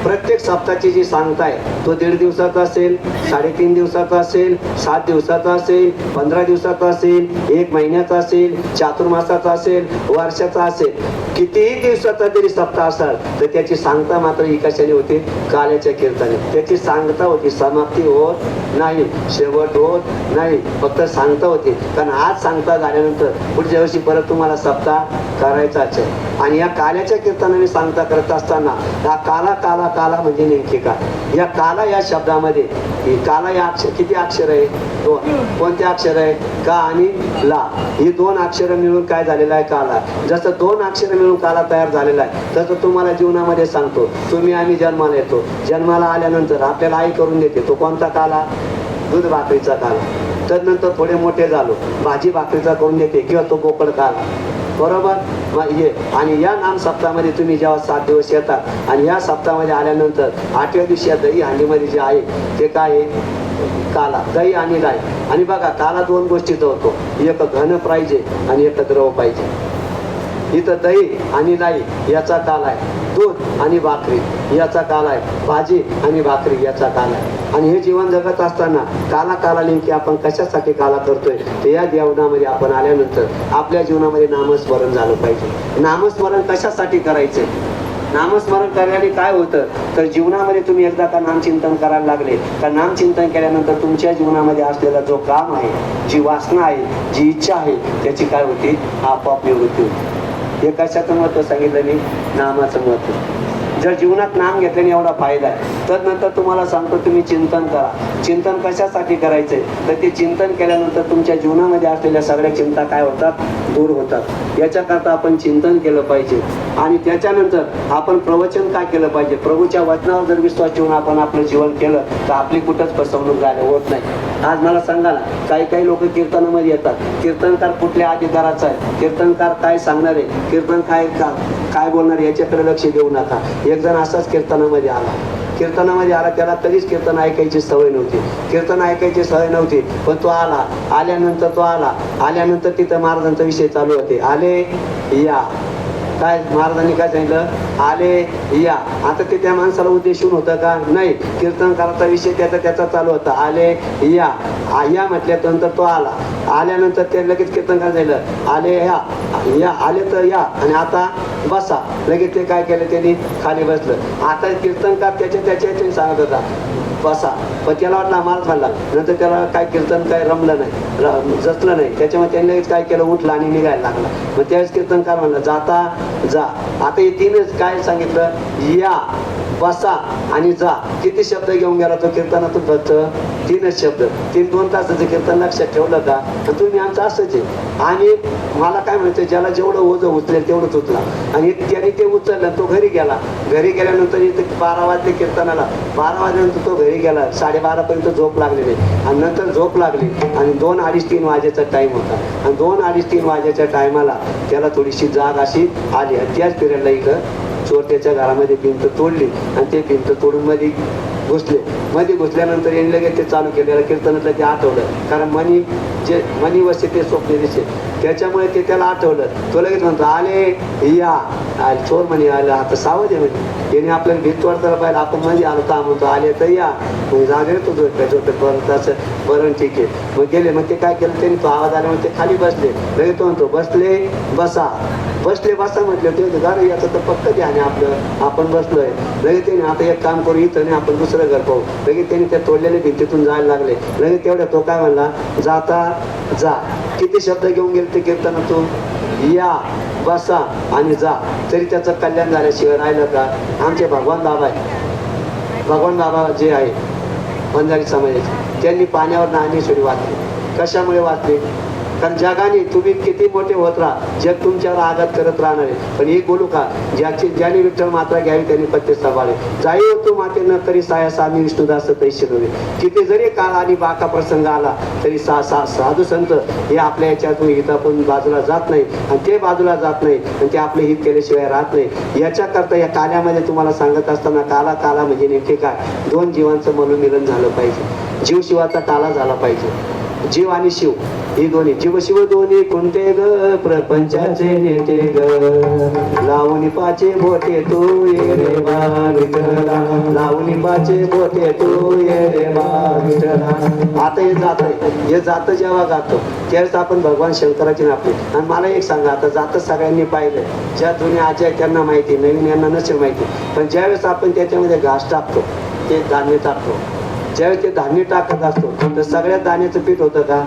प्रत्येक सप्ताहाची जी सांगताय तो 1.5 दिवसाचा असेल, 3.5 दिवसाचा असेल, 7 दिवसाचा असेल, 15 दिवसाचा असेल, 1 महिन्याचा असेल, चातुर्मासाचा असेल, वर्षाचा असेल, कितीही दिवसाचा जरी सप्ताह असाल तर त्याची सांगता मात्र ही कशाने होती, काल्याच्या कीर्तनाने. त्याची सांगता होती, समाप्ती होत नाही, शेवट होत नाही, फक्त सांगता होती. कारण आज सांगता झाल्यानंतर पुढच्या वर्षी परत तुम्हाला सप्ताह करायचाच आहे. आणि या काल्याच्या कीर्तनाने सांगता करत असताना हा काला काला काला म्हणजे नेमके काय, या काला या शब्दामध्ये काला या अक्षर किती अक्षर आहे, 2. कोणते अक्षर आहे, का आणि ला, ही 2 अक्षर मिळून काय झालेलं आहे, काला. जसं 2 अक्षर मिळून काला तयार झालेला आहे तसं तुम्हाला जीवनामध्ये सांगतो. तुम्ही आम्ही जन्माला येतो, जन्माला आल्यानंतर आपल्याला आई करून देते, तो कोणता काला, दूध भाकरीचा काला. तदनंतर थोडे मोठे झालो, भाजी भाकरीचा करून देते किंवा तो बोकड काला. बरोबर. मग हे आणि या नाम सप्ताहामध्ये तुम्ही जेव्हा 7 दिवस येतात आणि या सप्ताहामध्ये आल्यानंतर 8व्या दिवशी या दही हंडीमध्ये जे आहे ते काय आहे, काला, दही आणि राय. आणि बघा काला 2 गोष्टीचा होतो, एक घन पाहिजे आणि एक द्रव पाहिजे. इथं दही आणि राई याचा काल आहे, दूध आणि भाकरी याचा काल आहे, भाजी आणि भाकरी याचा काल आहे. आणि हे जीवन जगत असताना काला नेमकी आपण कशासाठी काला करतोय, तर या जीवनामध्ये आपण आल्यानंतर आपल्या जीवनामध्ये नामस्मरण झालं पाहिजे. नामस्मरण कशासाठी करायचंय, नामस्मरण करण्याने काय होतं तर जीवनामध्ये तुम्ही एकदा का नामचिंतन करायला लागले तर नामचिंतन केल्यानंतर तुमच्या जीवनामध्ये असलेला जो काम आहे, जी वासना आहे, जी इच्छा आहे, त्याची काय होती, आपोआप निवृत्ती होती. हे कशाचं महत्व सांगितलं मी, नामाचं महत्व. जर जीवनात नाम घेतल्याने एवढा फायदा आहे, तर नंतर तुम्हाला सांगतो तुम्ही चिंतन करा. चिंतन कशासाठी करायचंय तर ते चिंतन केल्यानंतर तुमच्या जीवनामध्ये असलेल्या सगळ्या चिंता काय होतात, दूर होतात. याच्याकरता आपण चिंतन केलं पाहिजे. आणि त्याच्यानंतर आपण प्रवचन काय केलं पाहिजे, प्रभूच्या वचनावर जर विश्वास ठेवून आपण आपलं जीवन केलं तर आपली कुठंच फसवणूक झाली होत नाही. आज मला सांगा ना, काही लोक कीर्तनामध्ये येतात, कीर्तनकार कुठल्या अधिकाराचा आहे, कीर्तनकार काय सांगणार आहे, कीर्तन काय बोलणार याच्याकडे लक्ष देऊ नका. एक जण असाच कीर्तनामध्ये आला, त्याला कधीच कीर्तन ऐकायची सवय नव्हती, पण तो आल्यानंतर तिथं महाराजांचा विषय चालू होते. आले या, काय महाराजांनी काय सांगितलं, आले या. आता ते त्या माणसाला उद्देशून होतं का, नाही, कीर्तन करायचा विषय त्याचा चालू होता. आले या, या म्हटल्यानंतर तो आल्यानंतर ते लगेच कीर्तन काय झालं, आले या, आले तर या, आणि आता बसा. लगेच ते काय केलं, त्यांनी खाली बसलं. आता कीर्तनकार त्याच्या सांगत होता बसा, पण त्याला वाटलं महाराज म्हणला, नंतर त्याला काय कीर्तन काय रमलं नाही, जसलं नाही. त्याच्यामुळे त्यांनी लगेच काय केलं, उठला आणि निघायला लागला. मग त्यावेळेस कीर्तनकार म्हणला, जाता जा. आता हे 3च काय सांगितलं, या, बसा आणि जा. किती शब्द घेऊन गेला तो कीर्तनातून, फक्त 3च शब्द. 2 तासाचं कीर्तन लक्षात ठेवलं का, तर तुम्ही आमचं असंच आहे. आणि मला काय म्हणायचं, ज्याला जेवढं ओझं उचलेल तेवढंच उचला. आणि त्याने ते उचललं, तो घरी गेल्यानंतर इथे 12 वाजले कीर्तनाला, 12 वाजल्यानंतर तो घरी गेला. 12:30 पर्यंत झोप लागलेली, आणि नंतर झोप लागली आणि 2, 2:30, 3 वाजेचा टाइम होता. आणि 2, 2:30, 3 वाजेच्या टायमाला त्याला थोडीशी जाग अशी आली. आणि त्याच पिरियडला इथं चोर त्याच्या घरामध्ये भिंत तोडली आणि ते भिंत तोडून मध्ये घुसल्यानंतर यांनी लगेच ते चालू केलं. कीर्तनातलं ते आठवलं, कारण मनी वसे ते स्वप्न दिसे, त्याच्यामुळे ते त्याला आठवलं. तो लगेच म्हणतो, आले या. चोर म्हणे आलं, आता सावध आहे म्हणे, त्याने आपल्याला भीत वाटताना पाहिलं, आपण मध्ये आलो तर म्हणतो आले तर या. मग जागे तो झोपेत असं, बरं ठीक आहे. मग गेले. मग ते काय केलं त्यांनी, तो आवाज आल्यामुळे ते खाली बसले. लगेच तो म्हणतो, बसले बसा म्हटलं. ते गाणं याचं तर पक्क ध्यान आहे आपलं, आपण बसलोय. लगेच त्याने, आता एक काम करू, इथं नाही आपण दुसरं घर पाहू. लगेच त्यांनी त्या तोडलेल्या भिंतीतून जायला लागले. लगेच तेवढ्या तो काय म्हणला, जाता जा. किती शब्द घेऊन गेले ते कीर्तनातून, या, बसा आणि जा. तरी त्याचं कल्याण झाल्याशिवाय राहिलं का. आमचे भगवान बाबा जे आहे बंजारी समाजाचे, त्यांनी पाण्यावर नाणेश्वरी वाचली. कशामुळे वाचली, कारण जगाने तुम्ही किती मोठे होत राहा, जग तुमच्यावर आघात करत राहणार आहे. पण एक बोलू का, ज्याने विठ्ठल मात्रा घ्यावी त्यांनी पत्ते सांभाळे. जाई होतो माते न तरी साया सामी विष्णुदास तैसे नव्हे. किती जरी काळ आणि बाका प्रसंग आला तरी साधू संत हे आपल्या याच्यातून हितातून बाजूला जात नाही, आणि ते बाजूला जात नाही, आणि ते आपले हित केल्याशिवाय राहत नाही. याच्याकरता या काल्यामध्ये तुम्हाला सांगत असताना, काला म्हणजे नेमके काय, 2 जीवांचं मनोमिलन झालं पाहिजे. जीव शिवाचा काला झाला पाहिजे. जीव आणि शिव ही दोन्ही, जीव शिव दोन्ही कोणते ग, प्रपंचाचे नेते ग. लावणी पाचे बोटे तू ये रे बा विठ्ठला, लावणी पाचे बोटे तू ये रे बा विठ्ठला. आता हे जात जेव्हा गातो त्यावेळेस आपण भगवान शंकराची नापली. आणि मला एक सांगा, आता जात सगळ्यांनी पाहिलं, ज्या जुन्या आजी आहेत त्यांना माहिती, नवीन यांना नसेल माहिती. पण ज्यावेळेस आपण त्याच्यामध्ये घास टाकतो, ते धान्य टाकतो, ज्यावेळेस ते धान्य टाकत असतो तर सगळ्या दाण्याचं पीठ होतं का,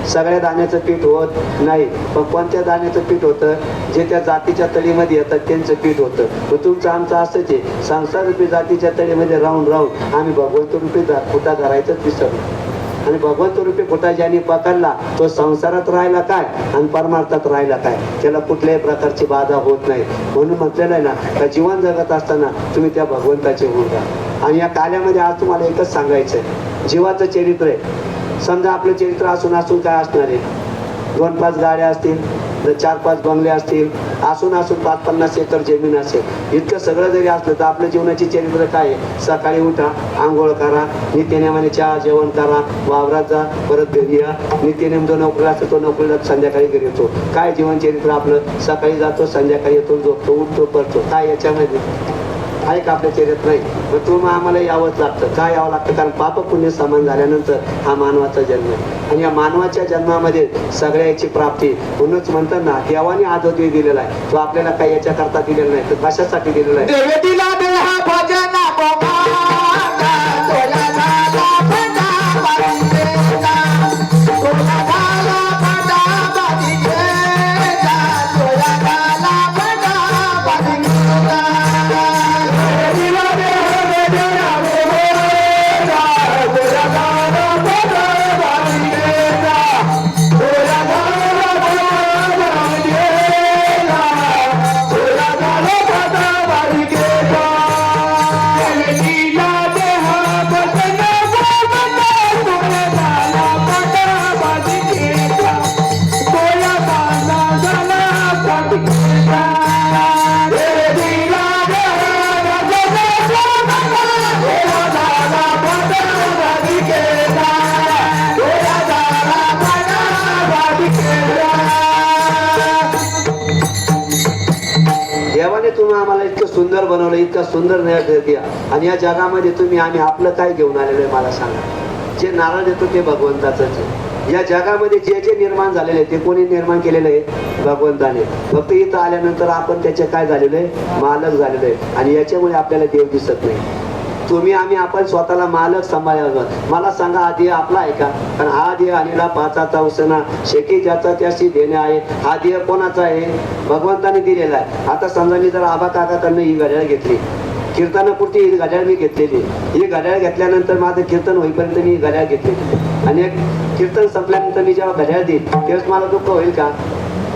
सगळ्या दाण्याचं पीठ होत नाही. पण कोणत्या दाण्याचं पीठ होतं, जे त्या जातीच्या तळीमध्ये येतात त्यांचं पीठ होतं. मग तुमचं आमचं असंच आहे, संसार रूपी जातीच्या तळीमध्ये राहून आम्ही भगवंत रूपी फुटा धरायचंच विसरलो. आणि भगवंत रूपी फुटा ज्याने पकडला तो संसारात राहिला काय आणि परमार्थात राहिला काय, त्याला कुठल्याही प्रकारची बाधा होत नाही. म्हणून म्हटलेलं आहे ना, का जीवन जगत असताना तुम्ही त्या भगवंताचे गुण घ्या. आणि या काल्यामध्ये आज तुम्हाला एकच सांगायचं आहे, जीवाचं चरित्र आहे. समजा आपलं चरित्र असून काय असणार आहे, 2-5 गाड्या असतील, तर 4-5 बंगले असतील, असून 5-50 एकर जमीन असेल, इतकं सगळं जरी असलं तर आपल्या जीवनाची चरित्र काय आहे? सकाळी उठा, आंघोळ करा, नित्यनेमाने चहा जेवण करा, वावरात जा, परत घरी या, नित्यनेम जो नोकरीला असतो तो नोकरीला, संध्याकाळी घरी येतो. काय जीवन चरित्र आपलं? सकाळी जातो, संध्याकाळी येतो, झोपतो, उठतो, पडतो. काय याच्यामध्ये आहे का आपल्या चरित्र? नाही. मग तुम्ही आम्हाला यावंच लागतं. काय यावं लागतं? कारण पाप पुण्य समान झाल्यानंतर हा मानवाचा जन्म आहे. आणि या मानवाच्या जन्मामध्ये सगळ्याची प्राप्ती म्हणूनच म्हणतात ना, देवाने आदोद्वी दिलेला आहे. तो आपल्याला काही याच्याकरता दिलेला नाही, तर कशासाठी दिलेला आहे? देवाने तुम्ही आम्हाला इतकं सुंदर बनवलं, इतका सुंदर निर्णय द्या. आणि या जगामध्ये आम्ही आपलं काय घेऊन आलेलो आहे मला सांगा? जे नारळ देतो ते भगवंताचंच आहे. या जगामध्ये जे जे निर्माण झालेले आहे ते कोणी निर्माण केलेलं आहे? भगवंताने. फक्त इथं आल्यानंतर आपण त्याचे काय झालेलं आहे? मालक झालेलो आहे. आणि याच्यामुळे आपल्याला देव दिसत नाही. आम्ही आपण स्वतःला मालक सांभाळावं. मला सांगा, हा देह आपला आहे का? कारण हा देह आलेला पाचाचा उसना शेकी ज्याचा त्याशी देणे आहे. हा देह कोणाचा आहे? भगवंताने दिलेला आहे. आता समजा मी जर आबा काकाकडनं ही घड्याळ घेतली, कीर्तनापुरती ही घड्याळ मी घेतलेली. ही घड्याळ घेतल्यानंतर माझं कीर्तन होईपर्यंत मी ही घड्याळ घेतलेली. आणि एक कीर्तन संपल्यानंतर मी जेव्हा घड्याळ देईन तेव्हाच मला दुःख होईल का?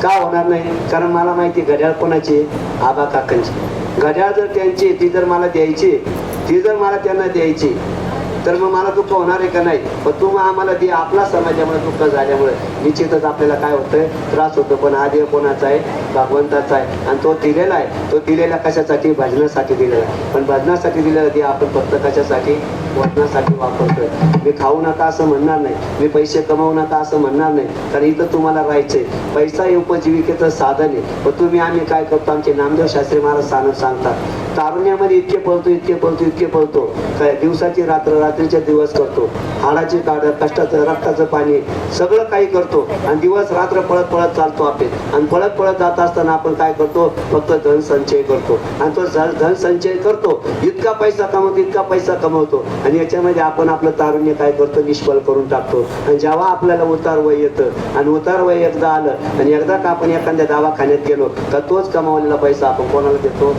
का होणार नाही? कारण मला माहिती घड्याळ कोणाची? आबा काकांची. घड्याळ जर त्यांची, ती जर मला द्यायची, ती जर मला त्यांना द्यायची, तर मग मला दुःख होणार आहे का? नाही. पण तुम्ही आम्हाला दे, आपला समाजामुळे दुःख झाल्यामुळे निश्चितच आपल्याला काय होतंय? त्रास होतो. पण हा देव कोणाचा आहे? भगवंताचा आहे. आणि तो दिलेला आहे. तो दिलेला कशासाठी? भजनासाठी दिलेला आहे. पण भजनासाठी दिलेला ते आपण फक्त कशासाठी? वजनासाठी वापरतोय. मी खाऊ नका असं म्हणणार नाही, मी पैसे कमावू नका असं म्हणणार नाही, कारण इथं तुम्हाला राहायचंय. पैसा हे उपजीविकेचं साधन आहे. पण आम्ही काय करतो? आमचे नामदेव शास्त्री महाराज सांगतात, तारुण्यामध्ये इतके पळतो काय दिवसाची रात्र, रात्रीचे दिवस करतो, हाडाची काढ, कष्टाचं रक्ताचं पाणी सगळं काही करतो. आणि दिवस रात्र पळत चालतो आपण. आणि पळत जात असताना आपण काय करतो? फक्त धन संचय करतो. आणि तो धन संचय करतो, इतका पैसा कमवतो. आणि याच्यामध्ये आपण आपलं तारुण्य काय करतो? निष्फळ करून टाकतो. आणि जेव्हा आपल्याला उतार वय येतं, आणि उतार वय एकदा आलं, आणि एकदा का आपण एखाद्या दवाखान्यात गेलो तर तोच कमावलेला पैसा आपण कोणाला देतो?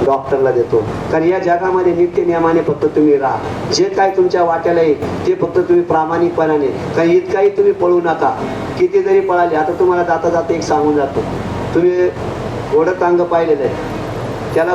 डॉक्टरला देतो. कारण या जगामध्ये नित्य नियमाने फक्त तुम्ही राहा. जे काय तुमच्या वाट्याला येईल ते फक्त तुम्ही प्रामाणिकपणाने, कारण इतकाही तुम्ही पळू नका. किती जरी पळाले, आता तुम्हाला जाता एक सांगून जातो. तुम्ही घोडतांग पाहिलेलं आहे. त्याला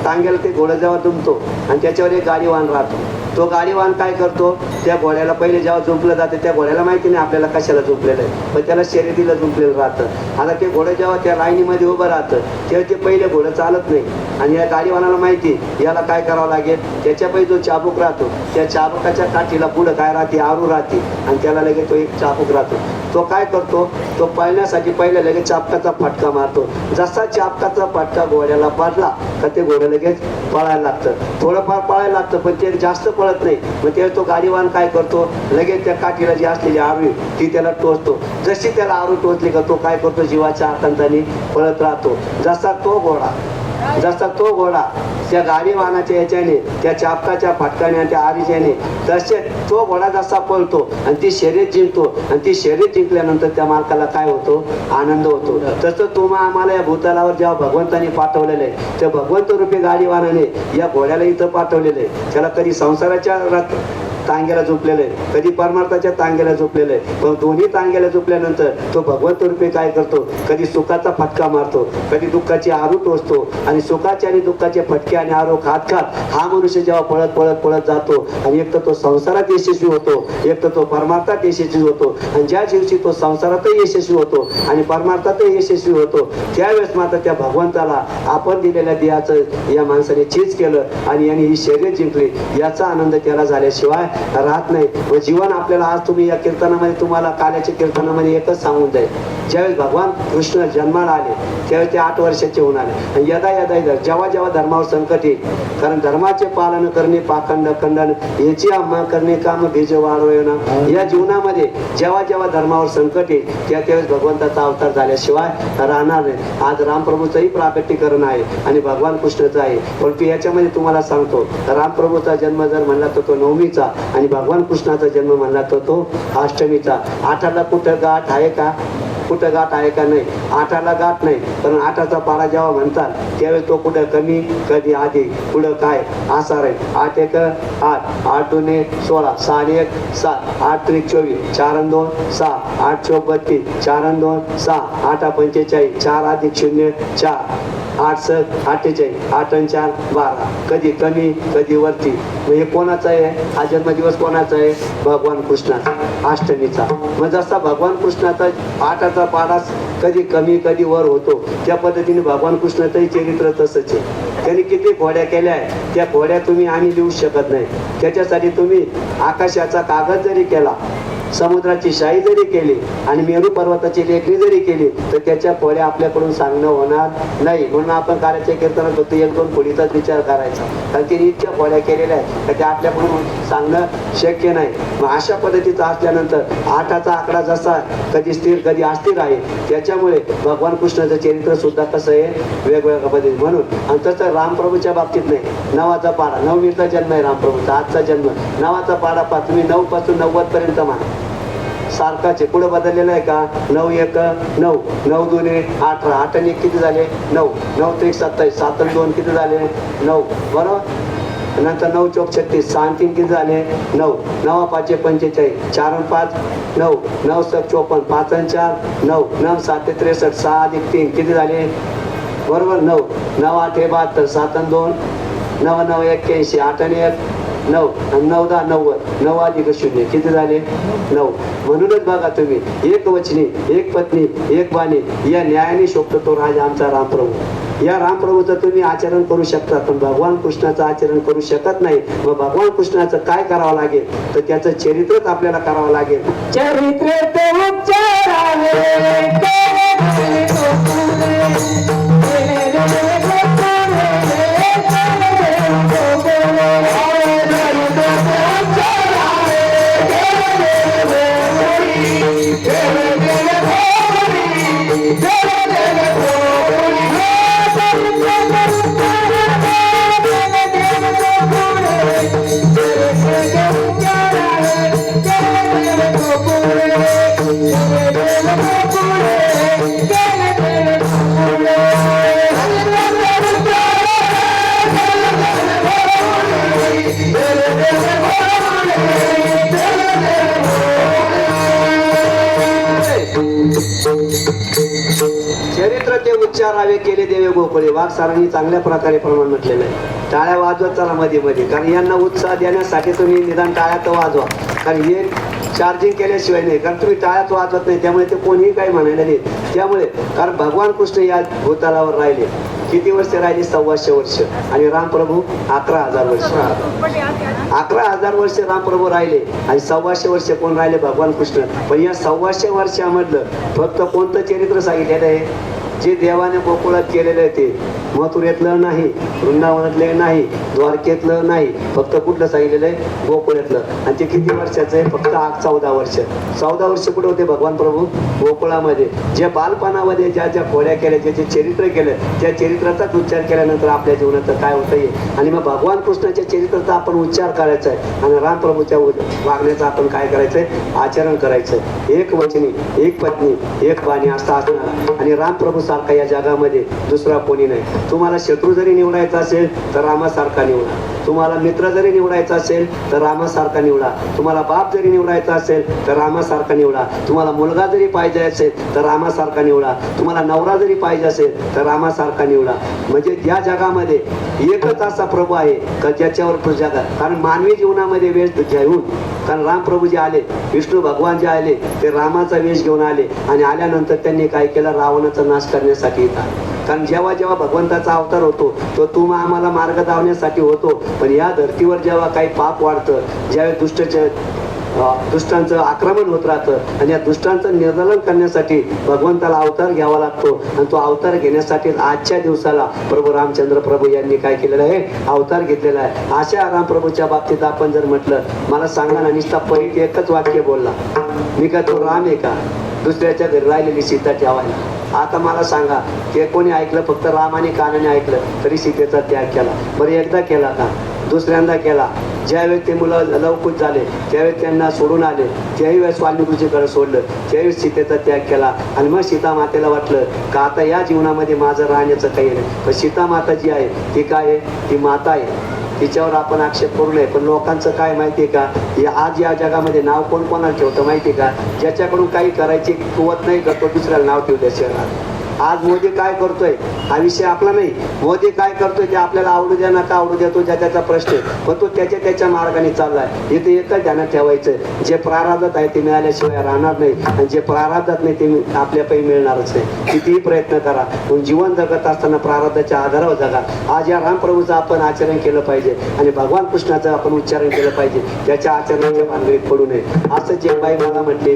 तांग्याला ते घोडं जेव्हा तुंबतो आणि त्याच्यावर एक गाडीवान राहतो, तो गाडीवान काय करतो? त्या घोड्याला पहिले जेव्हा झुंपलं जाते, त्या घोड्याला माहिती नाही आपल्याला कशाला झुंपलेलं आहे, पण त्याला शर्यतीला झुंपलेलं राहतं. आता ते घोडं जेव्हा त्या लाईनीमध्ये उभं राहतं तेव्हा ते पहिले घोडं चालत नाही. आणि या गाडीवानाला माहिती याला काय करावं लागेल. त्याच्या पहिले जो चाबूक राहतो, त्या चाबुकाच्या काठीला पुढं काय राहते? आरू राहते. आणि त्याला लगेच तो एक चाबूक राहतो. तो काय करतो? तो पळण्यासाठी पहिले लगेच चाबकाचा फटका मारतो. जसा चाबकाचा फटका घोड्याला पडला तर ते घोडं लगेच पळायला लागतं. थोडंफार पळायला लागतं, पण ते जास्त पळत नाही. मग ते तो गाडीवान काय करतो? लगेच त्या काठीला जी असलेली आरू ती त्याला टोचतो. जशी त्याला आरू टोचली का तो काय करतो? जीवाच्या आकांताने पळत राहतो. जसा तो घोडा त्या गाडीवानाच्या याच्याने, त्या चापकाच्या फटकाने आणि त्या आरीच्याने, तसे तो घोडा जसा पळतो आणि ती शर्यत जिंकतो, आणि ती शर्यत जिंकल्यानंतर त्या मालकाला काय होतो? आनंद होतो. तसं तुम्हा आम्हाला या भूतलावर जेव्हा भगवंताने पाठवलेलं आहे, त्या भगवंत रूपी गाडीवानाने या घोड्याला इथं पाठवलेलं आहे. त्याला कधी संसाराच्या तांग्याला झोपलेलं आहे, कधी परमार्थाच्या तांग्याला झोपलेलं आहे. पण दोन्ही तांग्याला झोपल्यानंतर तो भगवंत रूपी काय करतो, कधी सुखाचा फटका मारतो, कधी दुःखाची आरू टोचतो. आणि सुखाचे आणि दुःखाचे फटके आणि आरो खात खात हा मनुष्य जेव्हा पळत पळत पळत जातो आणि एक तर तो संसारात यशस्वी होतो, एक तर तो परमार्थात यशस्वी होतो. आणि ज्या दिवशी तो संसारातही यशस्वी होतो आणि परमार्थातही यशस्वी होतो, त्यावेळेस मात्र त्या भगवंताला आपण दिलेल्या देहाचं या माणसाने चीज केलं आणि यांनी ही शर्यत जिंकली, याचा आनंद त्याला झाल्याशिवाय राहत नाही. व जीवन आपल्याला आज तुम्ही या कीर्तनामध्ये, तुम्हाला काल्याच्या कीर्तनामध्ये एकच सांगून जाईल, ज्यावेळेस भगवान कृष्ण जन्माला आले त्यावेळेस ते 8 वर्षाचे होऊन आले. आणि यदा यदा जेव्हा जेव्हा धर्मावर संकट येईल, कारण धर्माचे पालन करणे पाखंड खंडन याची आम्हा करणे काम बीज वाढवणं, या जीवनामध्ये जेव्हा जेव्हा धर्मावर संकट येईल त्यावेळेस भगवंताचा अवतार झाल्याशिवाय राहणार नाही. आज रामप्रभूचंही प्राकटीकरण आहे आणि भगवान कृष्णाचं आहे. परंतु याच्यामध्ये तुम्हाला सांगतो, रामप्रभूचा जन्म जर म्हणला तर तो 9मीचा आणि भगवान कृष्णाचा जन्म म्हणला तर तो 8मीचा. 8ला कुठं गाठ आहे का, कुठं गाठ आहे का? नाही, 8ला गाठ नाही. पण 8चा पाडा जेव्हा म्हणतात त्यावेळेस तो कुठं कमी, कधी अधिक, पुढं काय असा आहे. 8 1 8, 8 2 16, 6 1 7, 8 3 24, 4 आणि 2 6, 8 4 32, 4 आणि 2 6, 8 45, 4 अधिक 0 4, 8 7 48, 8 आणि 4 12, कधी कमी कधी वरती. म्हणजे कोणाचा आहे हा जन्मदिवस, कोणाचा आहे? भगवान कृष्णाचा, 8मीचा. मग जसा भगवान कृष्णाचा 8चा पाडा कधी कमी कधी वर होतो, त्या पद्धतीने भगवान कृष्णाचंही चरित्र तसंच आहे. त्यांनी किती घोड्या केल्या आहे, त्या घोड्या तुम्ही आम्ही लिहू शकत नाही. त्याच्यासाठी तुम्ही आकाशाचा कागद जरी केला, समुद्राची शाई जरी केली आणि मेरू पर्वताची लेखणी जरी केली तर त्याच्या खोड्या आपल्याकडून सांगणं होणार नाही. म्हणून आपण काल्याच्या कीर्तनात फक्त 1-2 खोडीचाच विचार करायचा, कारण की इतक्या खोड्या केलेल्या आहेत तर त्या आपल्याकडून सांगणं शक्य नाही. मग अशा पद्धतीचं असल्यानंतर 8चा आकडा जसा कधी स्थिर कधी अस्थिर आहे, त्याच्यामुळे भगवान कृष्णाचं चरित्र सुद्धा कसं आहे, वेगवेगळ्या पद्धती. म्हणून आणि तसं रामप्रभूच्या बाबतीत नाही. 9चा पाडा, 9मीचा जन्म आहे रामप्रभूचा, आजचा जन्म 9चा पाडा पा, तुम्ही 9 पासून 90 पर्यंत माना, सारखाचे. पुढे बदललेलं आहे का? 9 1 9, 9 2 18, 8 आणि 1 किती झाले? 9, 9 3 27, 7 आणि 2 किती झाले? 9, बरोबर. नंतर 9 4 36, 6 आणि 3 किती झाले? 9, 9 5 45, 4 आणि 5 9, 9 7 54, 5 आणि 4 9, 9 7 63, 6 अधिक 3 किती झाले? बरोबर 9, 9 8 72, 7 आणि 2 9 9 81, 8 आणि 1 9, आणि 9 10 90, 9 अधिक 0 किती झाले? 9. म्हणूनच बघा तुम्ही, एक वचनी, एक पत्नी, एक बाणी या न्यायाने शोभतो तो राजा आमचा रामप्रभू. या रामप्रभूचं तुम्ही आचरण करू शकता, पण भगवान कृष्णाचं आचरण करू शकत नाही. मग भगवान कृष्णाचं काय करावं लागेल तर त्याचं चरित्रच आपल्याला करावं लागेल. चरित्र चरित्र ते उच्चारावे केले देवे गोकुळे. वाघ सरांनी चांगल्या प्रकारे प्रमाण म्हटलेलं आहे. टाळ्या वाजवत चला मध्ये मध्ये, कारण यांना उत्साह देण्यासाठी तुम्ही निदान टाळ्या तर वाजवा, कारण हे चार्जिंग केल्याशिवाय नाही, कारण तुम्ही टाळ्यात वाजवत नाही त्यामुळे ते कोणीही काही म्हणायला नाही. त्यामुळे कारण भगवान कृष्ण या भूतलावर राहिले किती वर्ष राहिली? 125 वर्ष. आणि रामप्रभू 11,000 वर्ष. 11,000 वर्ष रामप्रभू राहिले आणि 125 वर्ष कोण राहिले? भगवान कृष्ण. पण या 125 वर्षामधलं फक्त कोणतं चरित्र सांगितलेलं आहे? जे देवाने गोकुळात केलेलं आहे ते. मथुरेतलं नाही, वृंदावनातलं नाही, द्वारकेतलं नाही, फक्त कुठलं सांगितलेलं आहे? गोकुळातलं. आणि ते किती वर्षाचं आहे? फक्त 14 वर्ष. 14 वर्ष कुठे होते भगवान प्रभू? गोकुळामध्ये. जे बालपणामध्ये ज्या ज्या खोड्या केल्या, ज्याचे चरित्र केलं, त्या चरित्राचाच उच्चार केल्यानंतर आपल्या जीवनाचं काय होतं. आणि मग भगवान कृष्णाच्या चरित्राचा आपण उच्चार करायचा आहे आणि रामप्रभूच्या वागण्याचं आपण काय करायचंय? आचरण करायचं. एक वचनी, एक पत्नी, एक बाणी असं असणार. आणि रामप्रभू सारखा या जगामध्ये दुसरा कोणी नाही. तुम्हाला शत्रू जरी निवडायचा असेल तर रामासारखा निवडा, तुम्हाला मित्र जरी निवडायचा असेल तर रामासारखा निवडा, तुम्हाला बाप जरी निवडायचा असेल तर रामासारखा निवडा, तुम्हाला मुलगा जरी पाहिजे असेल तर रामासारखा निवडा, तुम्हाला नवरा जरी पाहिजे असेल तर रामासारखा निवडा. म्हणजे या जगामध्ये एकच असा प्रभू आहे का ज्याच्यावर तो जगात, कारण मानवी जीवनामध्ये वेश घेऊन, कारण राम प्रभू जे आले, विष्णू भगवान जे आले ते रामाचा वेश घेऊन आले आणि आल्यानंतर त्यांनी काय केलं, रावणाचा नाश करण्यासाठी येतात. कारण जेव्हा जेव्हा भगवंताचा अवतार होतो तो तुम्हा आम्हाला मार्ग दावण्यासाठी होतो, पण या धर्तीवर जेव्हा काही पाप वाढतं, ज्यावेळी दुष्टांचं आक्रमण होत राहतं आणि या दुष्टांचं निर्मूलन करण्यासाठी भगवंताला अवतार घ्यावा लागतो. आणि तो अवतार घेण्यासाठी आजच्या दिवसाला प्रभू रामचंद्र प्रभू यांनी काय केलेलं आहे, अवतार घेतलेला आहे. अशा रामप्रभूच्या बाबतीत आपण जर म्हटलं, मला सांगा ना, निस्ता परीत एकच वाक्य बोलला, मी का तो राम आहे का दुसऱ्याच्या घरी राहिलेली सीता ठेवायला? आता मला सांगा, ते कोणी ऐकलं? फक्त राम आणि कानाने ऐकलं तरी सीतेचा त्याग केला. बरं एकदा केला का? दुसऱ्यांदा केला. ज्यावेळेस ते मुलं लवकुश झाले, त्यावेळेस त्यांना सोडून आले, त्याही वेळेस वाल्मिकीकडे सोडलं, त्यावेळेस सीतेचा त्याग केला. आणि मग सीता मातेला वाटलं का आता या जीवनामध्ये माझं राहण्याचं काही नाही. पण सीता माता जी आहे ती काय आहे, ती माता आहे, तिच्यावर आपण आक्षेप करू नये. पण लोकांचं काय माहितीये का, आज या जगामध्ये नाव कोण कोणाला ठेवतं माहितीये का? ज्याच्याकडून काही करायची कुवत नाही करतो दुसऱ्याला नाव ठेवल्याशिवाय. आज मोदी काय करतोय हा विषय आपला नाही, मोदी काय करतोय ते आपल्याला आवडू द्या नका आवडू द्या, तो ज्याचा प्रश्न आहे, पण तो त्याच्या मार्गाने चाललाय. इथे एकच ध्यानात ठेवायचं, जे प्रारब्धात आहे ते मिळाल्याशिवाय राहणार नाही, आणि जे प्रारब्धात नाही ते आपल्यापायी मिळणारच नाही. कितीही प्रयत्न करा, पण जीवन जगत असताना प्रारब्धाच्या आधारावर जगा. आज या रामप्रभूचं आपण आचरण केलं पाहिजे आणि भगवान कृष्णाचं आपण उच्चारण केलं पाहिजे, त्याच्या आचरणाच्या भानगडीत पडू नये. असंच एक बाई मला म्हटली,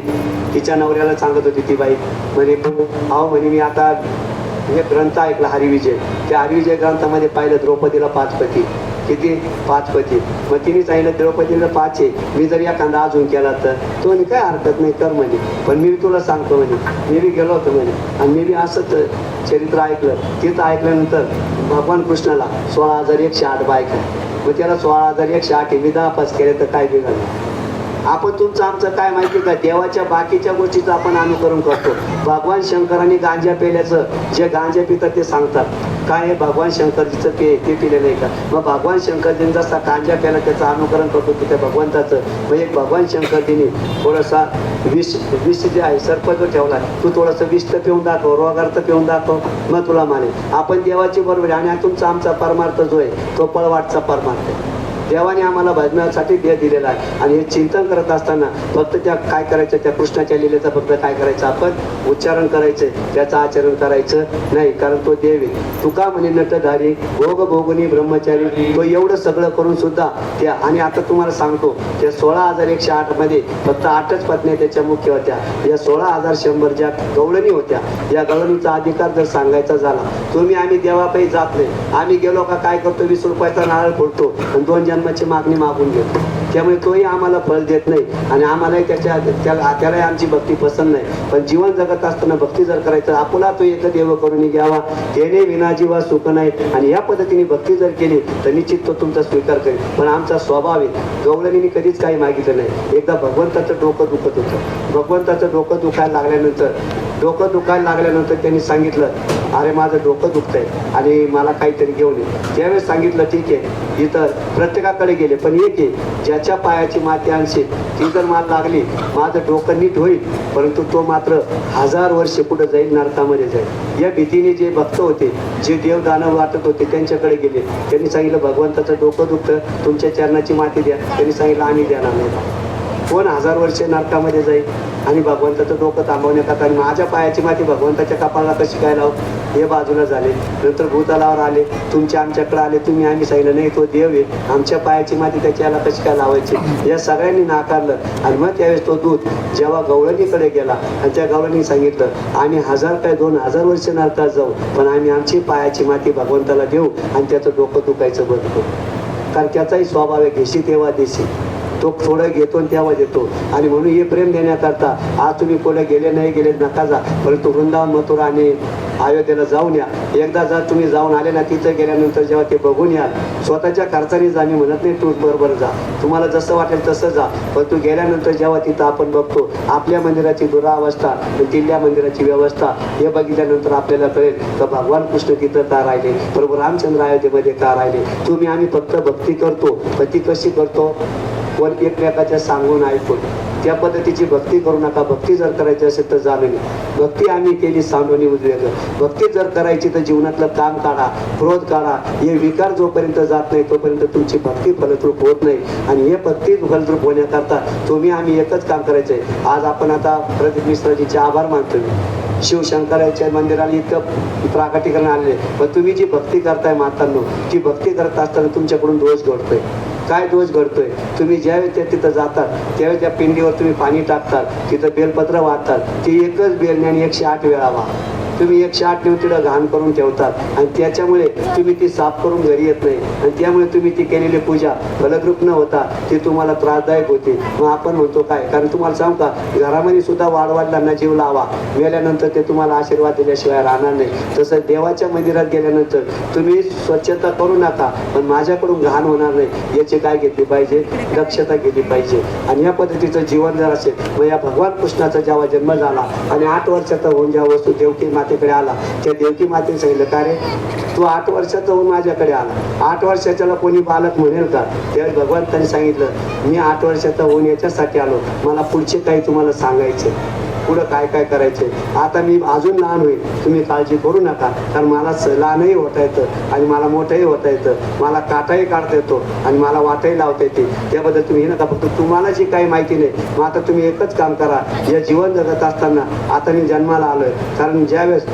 तिच्या नवऱ्याला सांगत होती ती बाई, म्हणे अहो म्हणे मी आता एक ग्रंथ ऐकला हरिविजय, त्या हरिविजय ग्रंथामध्ये पाहिलं द्रौपदीला 5 पती. किती? 5 पती. मग तिने सांगितलं द्रौपदीला 5 आहे, मी जर एखादा अजून केला तर तो म्हणे काय हरकत नाही कर म्हणे, पण मी तुला सांगतो म्हणे, मी बी गेलो होतो म्हणे आणि मी बी असंच चरित्र ऐकलं. तिथं ऐकल्यानंतर भगवान कृष्णाला 16,108 बायका, मग त्याला 16,108 मी 10 पास केले तर काय बिघडलं? आपण तुमचं आमचं काय माहिती का, देवाच्या बाकीच्या गोष्टीचं आपण अनुकरण करतो. भगवान शंकरांनी गांजा पेल्याचं, जे गांजा पितात ते सांगतात काय, हे भगवान शंकरजीचं ते पिले नाही का? मग भगवान शंकरजीने जसा गांजा प्याला त्याचं अनुकरण करतो की त्या भगवंताचं. मग एक भगवान शंकरजीने थोडासा विष जे आहे सर्प जो ठेवला, तू थोडंसं विष तर पिऊन दाखव, रोगार्थ पिऊन दाखव, मग तुला माने. आपण देवाची बरोबर आहे आणि तुमचा आमचा परमार्थ जो आहे तो पळवाटचा परमार्थ आहे. देवाने आम्हाला भजनासाठी देह दिलेला आहे आणि हे चिंतन करत असताना फक्त त्या काय करायचं, त्या कृष्णाच्या लिलेचं फक्त काय करायचं, आपण उच्चारण करायचं, त्याचं आचरण करायचं नाही, कारण तो देव आहे. तुका म्हणे नटधारी भोग भोगुनी ब्रह्मचारी, तो एवढं सगळं करून सुद्धा त्या. आणि आता तुम्हाला सांगतो, त्या 16,108 मध्ये फक्त 8च पत्न्या त्याच्या मुख्य होत्या. या 16,100 ज्या गवळणी होत्या, या गवळणीचा अधिकार जर सांगायचा झाला, तुम्ही आम्ही देवापायी जात नाही, आम्ही गेलो का काय करतो, 20 रुपयाचा नारळ फोडतो आणि 2 जन्माची मागणी मागून घेतो. त्यामुळे तोही आम्हाला फळ देत नाही आणि आम्हालाही त्यालाही आमची भक्ती पसंत नाही. पण जीवन जगत असताना भक्ती जर करायचं, आपुला तो एक देव करून घ्यावा, त्याने विना जीवा सुख नाही. आणि या पद्धतीने भक्ती जर केली तर निश्चित तो तुमचा स्वीकार करेल. पण आमचा स्वभाव आहे, गवळणीने कधीच काही मागितलं नाही. एकदा भगवंताचं डोकं दुखत होतं, भगवंताचं डोकं दुखायला लागल्यानंतर त्यांनी सांगितलं, अरे माझं डोकं दुखतंय आणि मला काहीतरी घेऊन ये. त्यावेळेस सांगितलं ठीक आहे, इथं प्रत्येकाकडे गेले, पण एक आहे ज्याच्या पायाची माती आणशील ती जर मला लागली, माझं डोकं नीट होईल, परंतु तो मात्र 1000 वर्ष पुढे जाईल, नरकामध्ये जाईल. या भीतीने जे भक्त होते, जे देव दानव वाटत होते, त्यांच्याकडे गेले. त्यांनी सांगितलं भगवंताचं डोकं दुखतं, तुमच्या चरणाची माती द्या. त्यांनी सांगितलं आम्ही देणार नाही. कोण 1000 वर्ष नरकामध्ये जाईल आणि भगवंताचं डोकं थांबवण्यात, आणि माझ्या पायाची माती भगवंताच्या कपाळाला कशी काय लावू? हे बाजूला झाले. नंतर भूतलावर आले, तुमच्या आमच्याकडे आले, तुम्ही आम्ही सांगितलं नाही तो देव आहे, आमच्या पायाची माती त्याच्याला कशी काय लावायची? या सगळ्यांनी नाकारलं. आणि मग त्यावेळेस तो दूत जेव्हा गवळणीकडे गेला आणि त्या गवळणीने सांगितलं आम्ही 1000 काय 2000 वर्ष नरकात जाऊ, पण आम्ही आमची पायाची माती भगवंताला देऊ आणि त्याचं डोकं दुखायचं बंद करू. कारण त्याचाही स्वभाव आहे घेशी तेव्हा देशी. तो थोडं घेतो आणि तेव्हा देतो. आणि म्हणून हे प्रेम देण्याकरता आज तुम्ही पुढे गेले नाही गेले नका जा, परंतु वृंदावन मथुरा आणि अयोध्येला जाऊन या. एकदा जर तुम्ही जाऊन आले ना, तिथं गेल्यानंतर जेव्हा ते बघून याल, स्वतःच्या खर्चाने जा. मी म्हणत नाही तू बरोबर जा, तुम्हाला जसं वाटेल तसं जा, पण तू गेल्यानंतर जेव्हा तिथं आपण बघतो आपल्या मंदिराची दुरावस्था, तिथल्या मंदिराची व्यवस्था, हे बघितल्यानंतर आपल्याला कळेल तर भगवान कृष्ण तिथं का राहिले, प्रभू रामचंद्र अयोध्येमध्ये का राहिले. तुम्ही आम्ही फक्त भक्ती करतो, पण ती कशी करतो, वर एकमेकाच्या सांगून ऐकून. त्या पद्धतीची भक्ती करू नका. भक्ती जर करायची असेल तर जाणून, भक्ती आम्ही केली सांडोनी उद्वेग. भक्ती जर करायची तर जीवनातलं काम काढा, क्रोध काढा. हे विकार जोपर्यंत जात नाही तोपर्यंत तुमची भक्ती फलद्रूप होत नाही. आणि हे भक्ती फलद्रूप होण्याकरता तुम्ही आम्ही एकच काम करायचंय. आज आपण आता प्रदीप मिश्राजीचे आभार मानतो. शिवशंकराच्या मंदिराला इतकं प्राकटीकरण आलेले, पण तुम्ही जी भक्ती करताय मातांनो, ती भक्ती करत असताना तुमच्याकडून दोष घडतोय. काय दोष घडतोय, तुम्ही ज्यावेळेस त्या तिथं जातात त्यावेळेस त्या पिंडीवर तुम्ही पाणी टाकतात, तिथं बेलपत्र वाहतात. ती एकच बेलण्याने 108 वेळा वाहा. तुम्ही 108 तिथं घाण करून ठेवतात आणि त्याच्यामुळे तुम्ही ती साफ करून घरी येत नाही, आणि त्यामुळे तुम्ही ती केलेली पूजा फलद्रूप न होता ती तुम्हाला त्रासदायक होते. मग आपण म्हणतो काय, कारण तुम्हाला सांगू का, घरामध्ये सुद्धा वाढवाडलांना जीव लावा, मेल्यानंतर ते तुम्हाला आशीर्वाद दिल्याशिवाय राहणार नाही. तसं देवाच्या मंदिरात गेल्यानंतर तुम्ही स्वच्छता करू नका, पण माझ्याकडून घाण होणार नाही याची काय घेतली पाहिजे, दक्षता घेतली पाहिजे. आणि या पद्धतीचं जीवन जर असेल, मग या भगवान कृष्णाचा जेव्हा जन्म झाला आणि 8 वर्षाचा होऊन ज्या वस्तू देवकी मातेकडे आला, त्या देवकी मातेने सांगितलं, का रे तू 8 वर्षाचा होऊन माझ्याकडे आला, 8 वर्षाच्याला कोणी बालक म्हणेल का. त्यावेळेस भगवंतांनी सांगितलं, मी 8 वर्षाचा होऊन याच्यासाठी आलो, मला पुढचे काही तुम्हाला सांगायचे, पुढं काय काय करायचे. आता मी अजून लहान होईल, तुम्ही काळजी करू नका, कारण मला लहानही होता येतं आणि मला मोठंही होता येतं, मला काटाही काढता येतो आणि मला वाटही लावता येते. त्याबद्दल तुम्ही हे नका, फक्त तुम्हाला जी काही माहिती नाही. मग आता तुम्ही एकच काम करा, या जीवन जगत असताना आता मी जन्माला आलोय, कारण ज्यावेळेस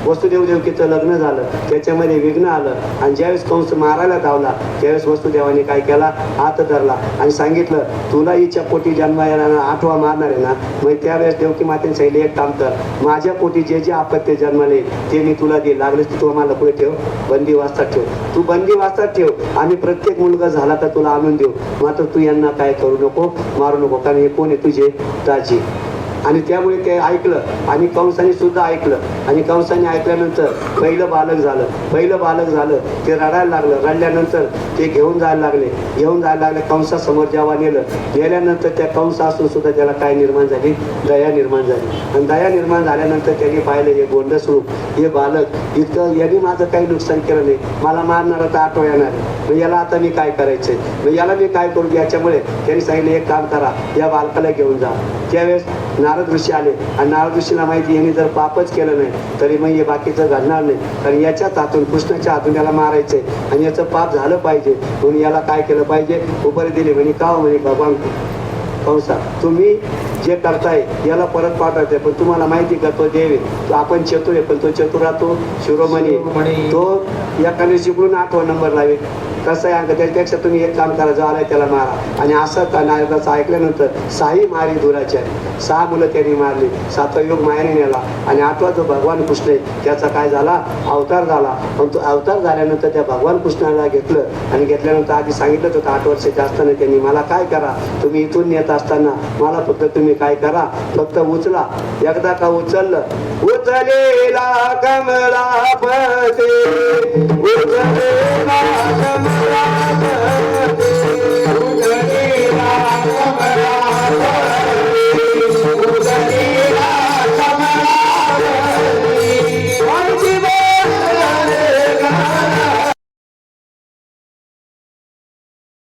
वसुदेव देवकीचं लग्न झालं त्याच्यामध्ये विघ्न आलं, आणि ज्यावेळेस कंस मारायला धावला त्यावेळेस वसुदेवाने काय केला, हात धरला आणि सांगितलं, तुला हिच्या पोटी जन्माला 8वा मारणार आहे ना. मग त्यावेळेस देवकी मातेने सांगितले, एक काम कर, माझ्या पोटी जे जे आपत्ती जन्माले ते मी तुला दे, लागलेस तू आम्हाला पुढे ठेव, बंदीवासात ठेव, तू बंदीवासात ठेव, आम्ही प्रत्येक मुलगा झाला का तुला आणून देऊ, मात्र तू यांना काय करू नको, मारू नको, कारण हे कोण आहे, तुझे दाजी. आणि त्यामुळे ते ऐकलं आणि कंसाने सुद्धा ऐकलं. आणि कंसाने ऐकल्यानंतर पहिलं बालक झालं, ते रडायला लागलं. रडल्यानंतर ते घेऊन जायला लागले. कंसासमोर जेव्हा गेल्यानंतर त्या कंस असून सुद्धा त्याला काय निर्माण झाली, दया निर्माण झाली. आणि दया निर्माण झाल्यानंतर त्यांनी पाहिलं, हे गोंडस रूप, हे बालक इतकं, यांनी माझं काही नुकसान केलं नाही, मला मारणार तर आठवण येणार आहे, मग याला आता मी काय करायचंय, मग याला मी काय करू. याच्यामुळे त्यांनी सांगितलं, एक काम करा, या बालकाला घेऊन जा. त्यावेळेस नारद ऋषी आले आणि नारद ऋषीला माहिती, यांनी जर पापच केलं नाही तरी मग हे बाकीचं घडणार नाही, कारण याच्याच हातून, कृष्णाच्या हातून याला मारायचंय आणि याचं पाप झालं पाहिजे, म्हणून याला काय केलं पाहिजे, उपरी दिली. म्हणे का, म्हणे भगवान कंसा, तुम्ही जे करताय याला परत पाठवायचंय, पण तुम्हाला माहिती का तो देव आहे, तो आपण चतुर आहे, पण तो चतुरा तो शिरोमणी, तो एकाने जिकडून 8वा नंबर लावेल. कसं आहे अंक, त्याच्यापेक्षा तुम्ही एक काम करा, जो आलाय त्याला मारा. आणि असं नारदाचं ऐकल्यानंतर 6 मारी दुराच्या 6 मुलं त्यांनी मारली, 7वा युग मायाने नेला. आणि 8वा जो भगवान कृष्ण आहे त्याचा काय झाला, अवतार झाला. पण तो अवतार झाल्यानंतर त्या भगवान कृष्णाला घेतलं आणि घेतल्यानंतर आधी सांगितलं होतं 8 वर्षाच्या असताना त्यांनी, मला काय करा, तुम्ही इथून नेत असताना मला फक्त तुम्ही काय करा, फक्त उचला. एकदा का उचललं, उचलेला कमलापती, उचलेला कमलापती,